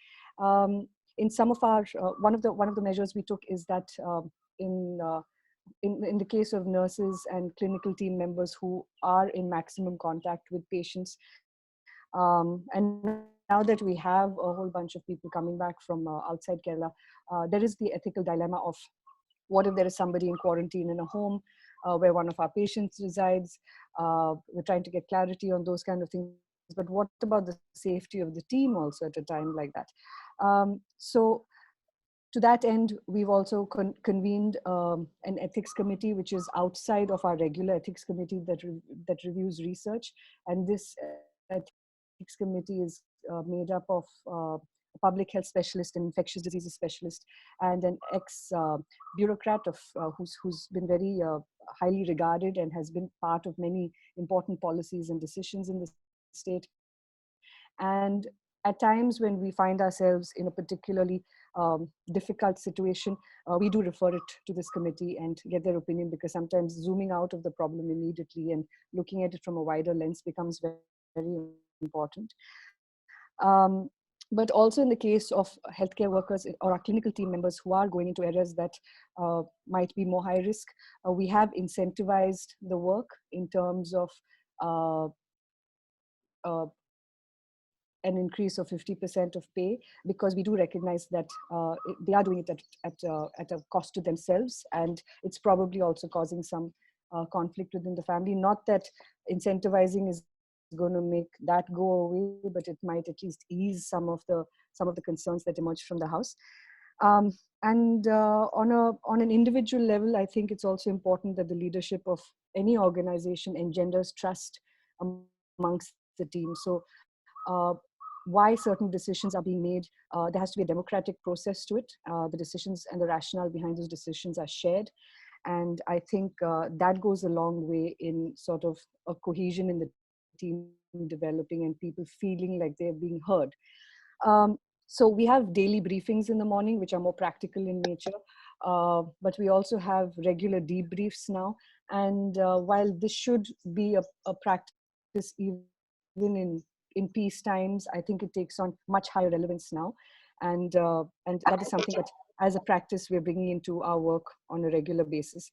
In some of our one of the measures we took is that in in the case of nurses and clinical team members who are in maximum contact with patients, and now that we have a whole bunch of people coming back from outside Kerala, there is the ethical dilemma of what if there is somebody in quarantine in a home where one of our patients resides. We're trying to get clarity on those kind of things, but what about the safety of the team also at a time like that? So to that end, we've also convened an ethics committee, which is outside of our regular ethics committee that reviews research. And this ethics committee is made up of a public health specialist, an infectious diseases specialist, and an ex bureaucrat who's been very highly regarded and has been part of many important policies and decisions in the state. And at times when we find ourselves in a particularly difficult situation, we do refer it to this committee and get their opinion, because sometimes zooming out of the problem immediately and looking at it from a wider lens becomes very important. Um, but also in the case of healthcare workers or our clinical team members who are going into areas that might be more high risk, we have incentivized the work in terms of uh, uh, an increase of 50% of pay, because we do recognize that they are doing it at a cost to themselves, and it's probably also causing some conflict within the family. Not that incentivizing is going to make that go away, but it might at least ease some of the concerns that emerge from the house. And on an individual level, I think it's also important that the leadership of any organization engenders trust amongst the team. So uh, why certain decisions are being made, there has to be a democratic process to it. The decisions and the rationale behind those decisions are shared. And I think that goes a long way in sort of a cohesion in the team developing and people feeling like they're being heard. So we have daily briefings in the morning, which are more practical in nature. But we also have regular debriefs now. And while this should be a practice even in peace times, I think it takes on much higher relevance now. And that is something that as a practice we're bringing into our work on a regular basis.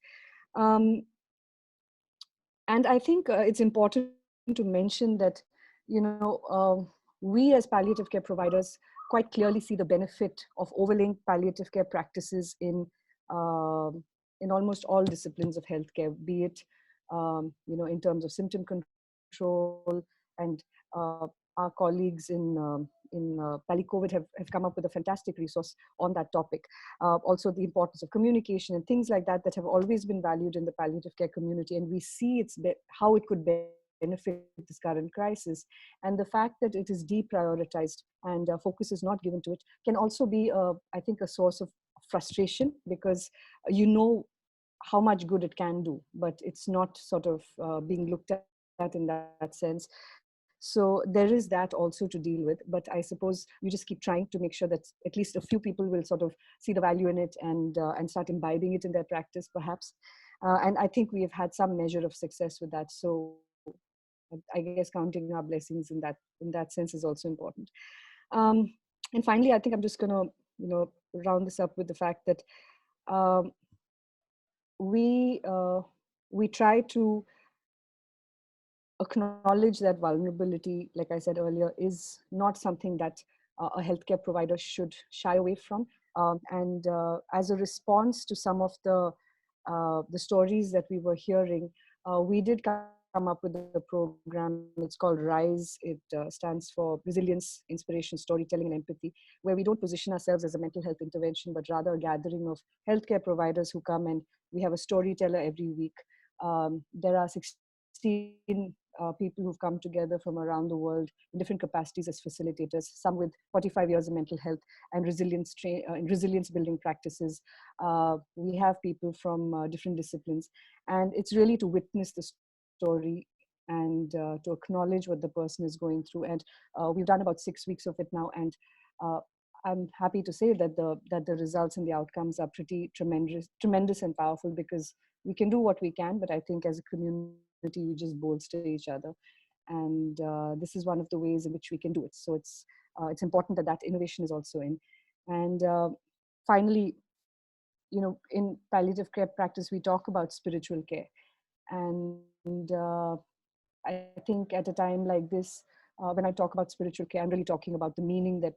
Um, and I think it's important to mention that, we as palliative care providers quite clearly see the benefit of overlaying palliative care practices in almost all disciplines of healthcare, be it in terms of symptom control. And our colleagues in Pali-COVID have come up with a fantastic resource on that topic. Also the importance of communication and things like that have always been valued in the palliative care community. And we see how it could benefit this current crisis. And the fact that it is deprioritized and focus is not given to it can also be, I think, a source of frustration, because how much good it can do, but it's not sort of being looked at in that sense. So there is that also to deal with. But I suppose you just keep trying to make sure that at least a few people will sort of see the value in it and start imbibing it in their practice, perhaps. And I think we have had some measure of success with that. So I guess counting our blessings in that sense is also important. Um, and finally, I think I'm just going to round this up with the fact that um, we try to acknowledge that vulnerability, like I said earlier, is not something that a healthcare provider should shy away from. And as a response to some of the stories that we were hearing, we did come up with a program. It's called RISE. It stands for Resilience, Inspiration, Storytelling, and Empathy, where we don't position ourselves as a mental health intervention, but rather a gathering of healthcare providers who come, and we have a storyteller every week. There are 16 people who've come together from around the world in different capacities as facilitators, some with 45 years of mental health and resilience building practices. We have people from different disciplines, and it's really to witness the story and to acknowledge what the person is going through. And we've done about 6 weeks of it now, and uh, I'm happy to say that the results and the outcomes are pretty tremendous and powerful, because we can do what we can, but I think as a community we just bolster each other. And this is one of the ways in which we can do it. So it's important that innovation is also in. And finally, in palliative care practice, we talk about spiritual care. And I think at a time like this, when I talk about spiritual care, I'm really talking about the meaning that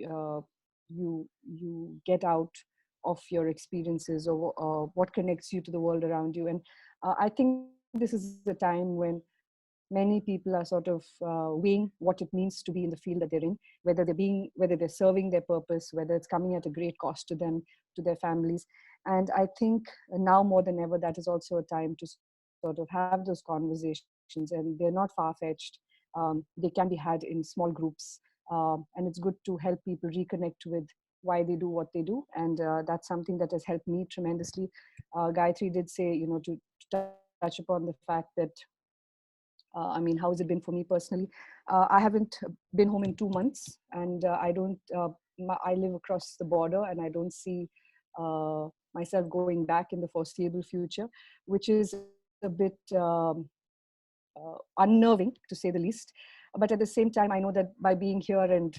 uh, you get out of your experiences, or what connects you to the world around you. And I think this is a time when many people are sort of weighing what it means to be in the field that they're in, whether they're serving their purpose, whether it's coming at a great cost to them, to their families. And I think now more than ever, that is also a time to sort of have those conversations, and they're not far-fetched. They can be had in small groups, and it's good to help people reconnect with why they do what they do. And that's something that has helped me tremendously. Gayatri did say, to touch upon the fact that I mean, how has it been for me personally? I haven't been home in 2 months, and I don't. I live across the border, and I don't see myself going back in the foreseeable future, which is a bit unnerving, to say the least. But at the same time, I know that by being here and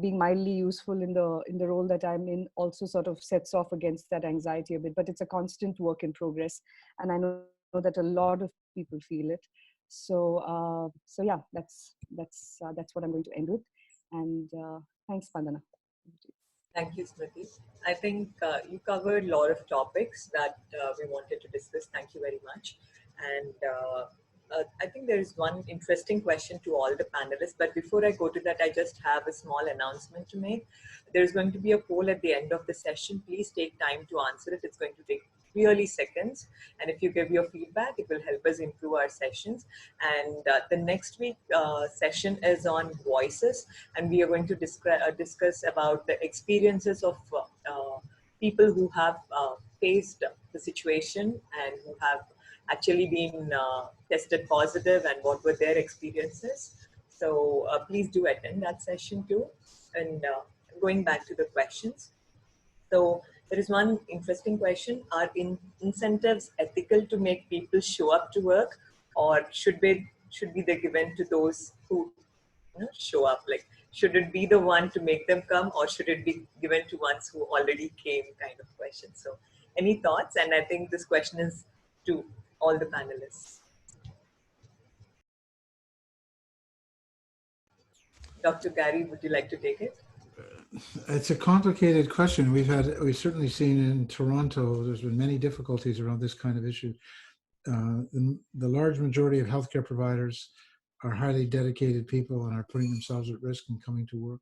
being mildly useful in the role that I'm in also sort of sets off against that anxiety a bit. But it's a constant work in progress, and I know that a lot of people feel it. So yeah, that's what I'm going to end with. And thanks, Pandana. Thank you, Smriti. I think you covered a lot of topics that we wanted to discuss. Thank you very much. And I think there is one interesting question to all the panelists. But before I go to that, I just have a small announcement to make. There's going to be a poll at the end of the session. Please take time to answer it. It's going to take really seconds. And if you give your feedback, it will help us improve our sessions. And the next week session is on voices, and we are going to discuss about the experiences of people who have faced the situation and who have actually been tested positive, and what were their experiences. So please do attend that session too. And going back to the questions, so there is one interesting question: are incentives ethical to make people show up to work, or should be they given to those who show up? Like, should it be the one to make them come, or should it be given to ones who already came? Kind of question. So, any thoughts? And I think this question is to all the panelists. Dr. Gary, would you like to take it? It's a complicated question. We've certainly seen in Toronto, there's been many difficulties around this kind of issue. The large majority of healthcare providers are highly dedicated people and are putting themselves at risk in coming to work.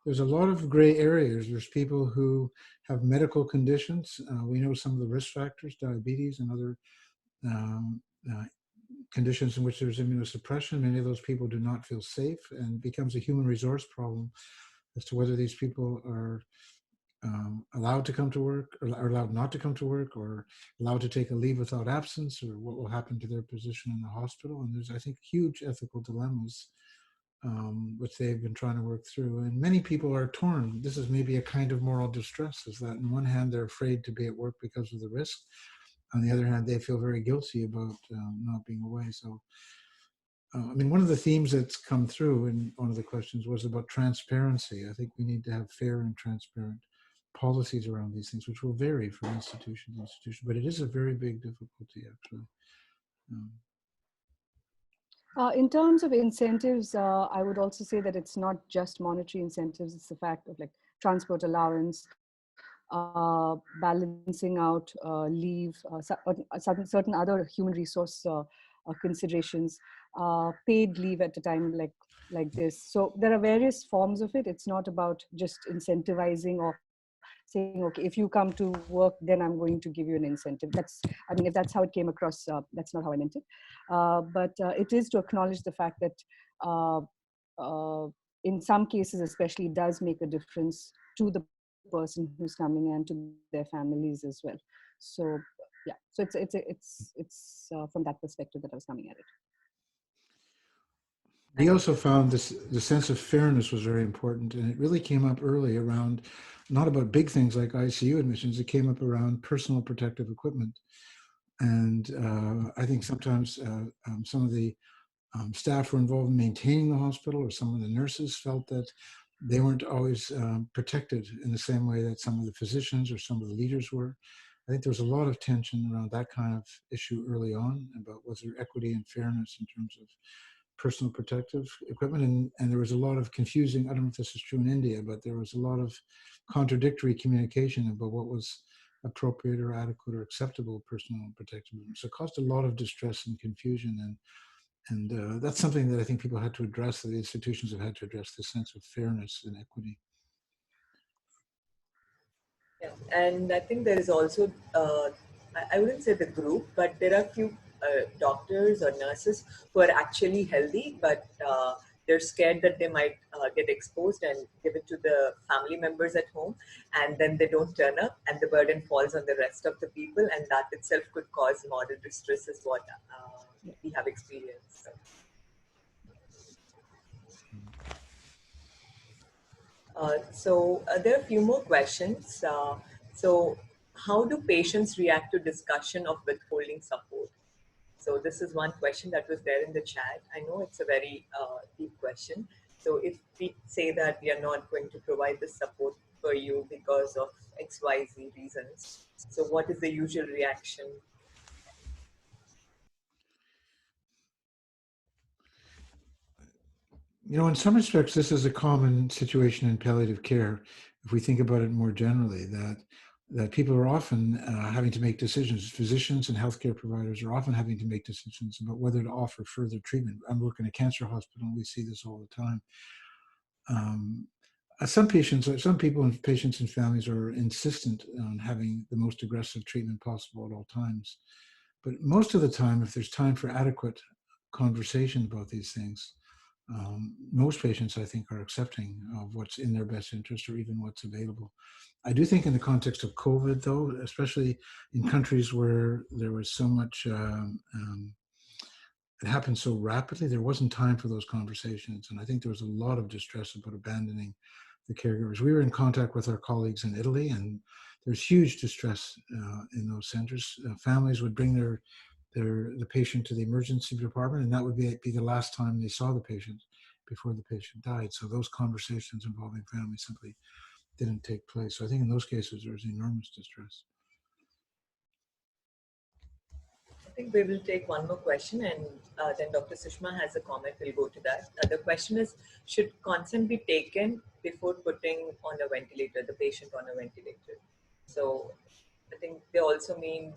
There's a lot of gray areas. There's people who have medical conditions. We know some of the risk factors, diabetes and other conditions in which there's immunosuppression. Many of those people do not feel safe, and it becomes a human resource problem as to whether these people are allowed to come to work, or are allowed not to come to work, or allowed to take a leave without absence, or what will happen to their position in the hospital. And there's, I think, huge ethical dilemmas which they've been trying to work through. And many people are torn. This is maybe a kind of moral distress, is that on one hand, they're afraid to be at work because of the risk. On the other hand, they feel very guilty about not being away. So, I mean, one of the themes that's come through in one of the questions was about transparency. I think we need to have fair and transparent policies around these things, which will vary from institution to institution, but it is a very big difficulty, actually. In terms of incentives, I would also say that it's not just monetary incentives, it's the fact of like transport allowance, balancing out leave, certain other human resource considerations, paid leave at a time like this. So there are various forms of it. It's not about just incentivizing or saying, okay, if you come to work, then I'm going to give you an incentive. I mean, if that's how it came across, that's not how I meant it. But it is to acknowledge the fact that in some cases, especially, it does make a difference to the person who's coming and to their families as well. So yeah, so it's from that perspective that I was coming at it. We also found the sense of fairness was very important, and it really came up early around, not about big things like ICU admissions, it came up around personal protective equipment. And I think sometimes some of the staff were involved in maintaining the hospital, or some of the nurses felt that they weren't always protected in the same way that some of the physicians or some of the leaders were. I think there was a lot of tension around that kind of issue early on about was there equity and fairness in terms of personal protective equipment. And there was a lot of confusing, I don't know if this is true in India, but there was a lot of contradictory communication about what was appropriate or adequate or acceptable personal protective equipment. So it caused a lot of distress and confusion. And that's something that I think people had to address, that the institutions have had to address, this sense of fairness and equity. Yeah, and I think there is also, I wouldn't say the group, but there are few doctors or nurses who are actually healthy, but they're scared that they might get exposed and give it to the family members at home, and then they don't turn up, and the burden falls on the rest of the people, and that itself could cause moral distress, is what we have experienced. So there are a few more questions. So how do patients react to discussion of withholding support? So this is one question that was there in the chat. I know it's a very deep question. So if we say that we are not going to provide the support for you because of XYZ reasons, so what is the usual reaction? You know, in some respects, this is a common situation in palliative care. If we think about it more generally, that people are often having to make decisions. Physicians and healthcare providers are often having to make decisions about whether to offer further treatment. I'm working in a cancer hospital, and we see this all the time. Some people and patients and families are insistent on having the most aggressive treatment possible at all times. But most of the time, if there's time for adequate conversation about these things, most patients, I think, are accepting of what's in their best interest or even what's available. I do think in the context of COVID, though, especially in countries where there was so much, it happened so rapidly, there wasn't time for those conversations. And I think there was a lot of distress about abandoning the caregivers. We were in contact with our colleagues in Italy, and there's huge distress in those centers. Families would bring the patient to the emergency department, and that would be the last time they saw the patient before the patient died. So those conversations involving families simply didn't take place. So I think in those cases, there was enormous distress. I think we will take one more question, and then Dr. Sushma has a comment. We'll go to that. The question is, should consent be taken before putting on a ventilator, the patient on a ventilator? So I think they also mean,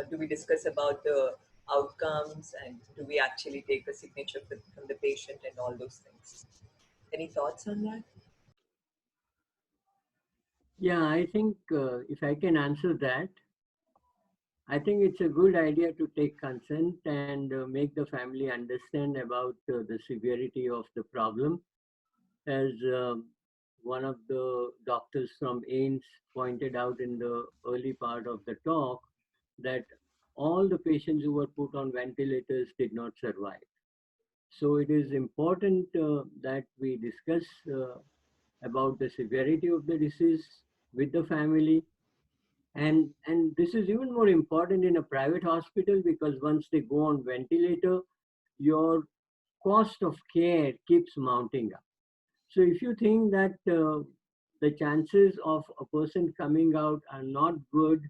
do we discuss about the outcomes, and do we actually take a signature from the patient and all those things? Any thoughts on that? Yeah, I think if I can answer that, I think it's a good idea to take consent and make the family understand about the severity of the problem. As one of the doctors from AIMS pointed out in the early part of the talk, that all the patients who were put on ventilators did not survive. So it is important that we discuss about the severity of the disease with the family. And this is even more important in a private hospital, because once they go on ventilator, your cost of care keeps mounting up. So if you think that the chances of a person coming out are not good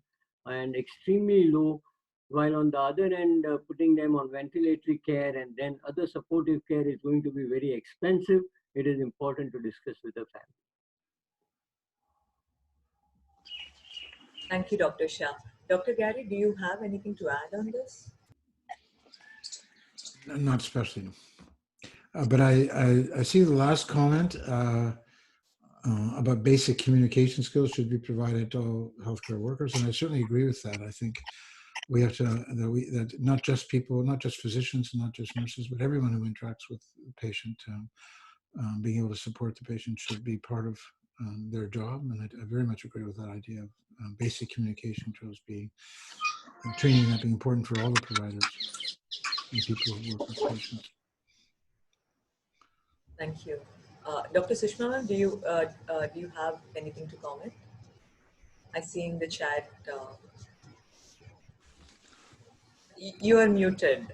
and extremely low, while on the other end, putting them on ventilatory care and then other supportive care is going to be very expensive, it is important to discuss with the family. Thank you, Dr. Shah. Dr. Gary, do you have anything to add on this? Not especially. But I see the last comment about basic communication skills should be provided to all healthcare workers, and I certainly agree with that. I think we have to that not just people, not just physicians, not just nurses, but everyone who interacts with the patient, being able to support the patient should be part of their job. And I very much agree with that idea of basic communication drills being training, that being important for all the providers and people who work with patients. Thank you. Dr. Sushma, do you have anything to comment? I see in the chat, you are muted.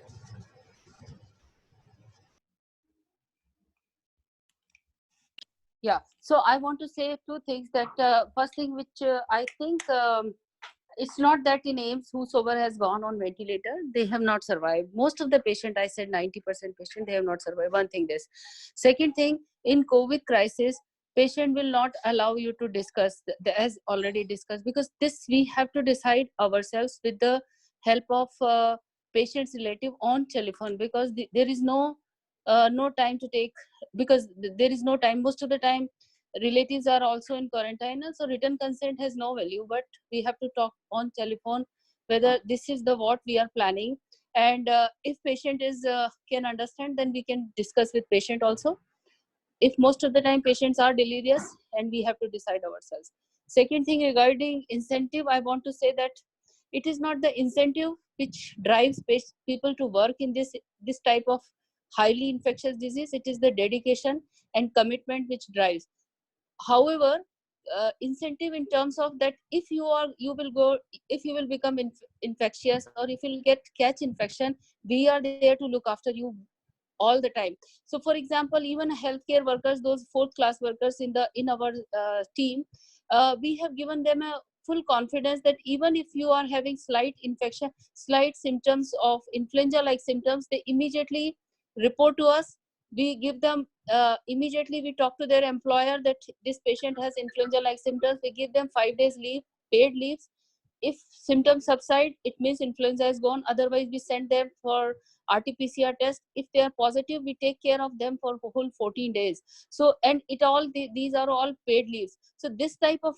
Yeah, so I want to say two things. That first thing, which I think it's not that in AIMS whosoever has gone on ventilator, they have not survived. Most of the patient, I said 90% patient, they have not survived. One thing this. Second thing, in COVID crisis, patient will not allow you to discuss, as already discussed, because this we have to decide ourselves with the help of patient's relative on telephone, because there is no time to take, because there is no time. Most of the time relatives are also in quarantine, so written consent has no value, but we have to talk on telephone whether this is the what we are planning. And if patient is can understand, then we can discuss with patient also. If most of the time patients are delirious, and we have to decide ourselves. Second thing, regarding incentive, I want to say that it is not the incentive which drives people to work in this type of highly infectious disease. It is the dedication and commitment which drives. However, incentive in terms of that, if you will become infectious, or if you will catch infection, we are there to look after you all the time. So for example, even healthcare workers, those fourth class workers in our team, we have given them a full confidence that even if you are having slight infection, slight symptoms of influenza like symptoms, they immediately report to us. We give them immediately, we talk to their employer that this patient has influenza like symptoms. We give them 5 days leave, paid leaves. If symptoms subside, it means influenza is gone. Otherwise, we send them for RT-PCR test. If they are positive, we take care of them for whole 14 days. So, and these are all paid leaves. So this type of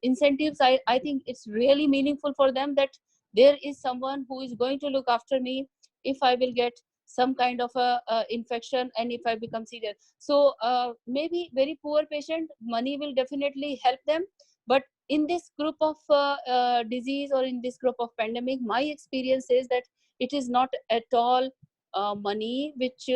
incentives, I think it's really meaningful for them that there is someone who is going to look after me if I will get some kind of a infection and if I become serious. So maybe very poor patient, money will definitely help them. But in this group of disease or in this group of pandemic, my experience is that it is not at all money which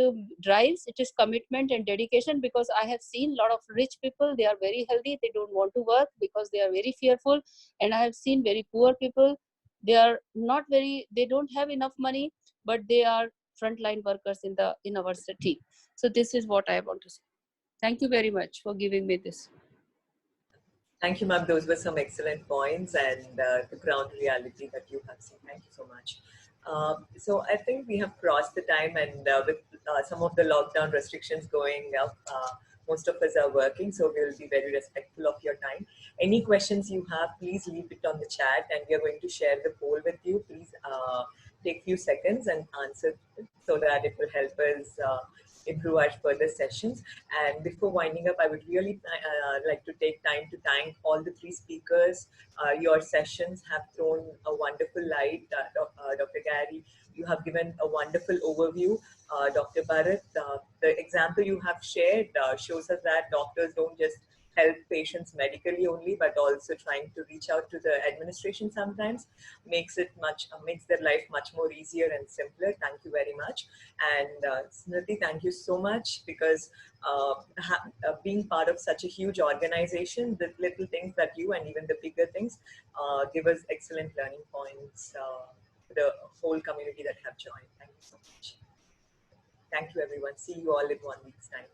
drives. It is commitment and dedication, because I have seen a lot of rich people, they are very healthy, they don't want to work because they are very fearful. And I have seen very poor people, they are not very, they don't have enough money, but they are frontline workers in our city. So this is what I want to say. Thank you very much for giving me this. Thank you, ma'am. Those were some excellent points and the ground reality that you have seen. Thank you so much. So I think we have crossed the time, and with some of the lockdown restrictions going up, most of us are working, so we will be very respectful of your time. Any questions you have, please leave it on the chat, and we are going to share the poll with you. Please take a few seconds and answer it so that it will help us improve our further sessions. And before winding up, I would really like to take time to thank all the three speakers. Your sessions have thrown a wonderful light. Dr. Gary, you have given a wonderful overview. Dr. Bharat, the example you have shared shows us that doctors don't just help patients medically only, but also trying to reach out to the administration sometimes makes their life much more easier and simpler. Thank you very much. And Smriti, thank you so much, because being part of such a huge organization, the little things that you and even the bigger things give us excellent learning points for the whole community that have joined. Thank you so much. Thank you, everyone. See you all in 1 week's time.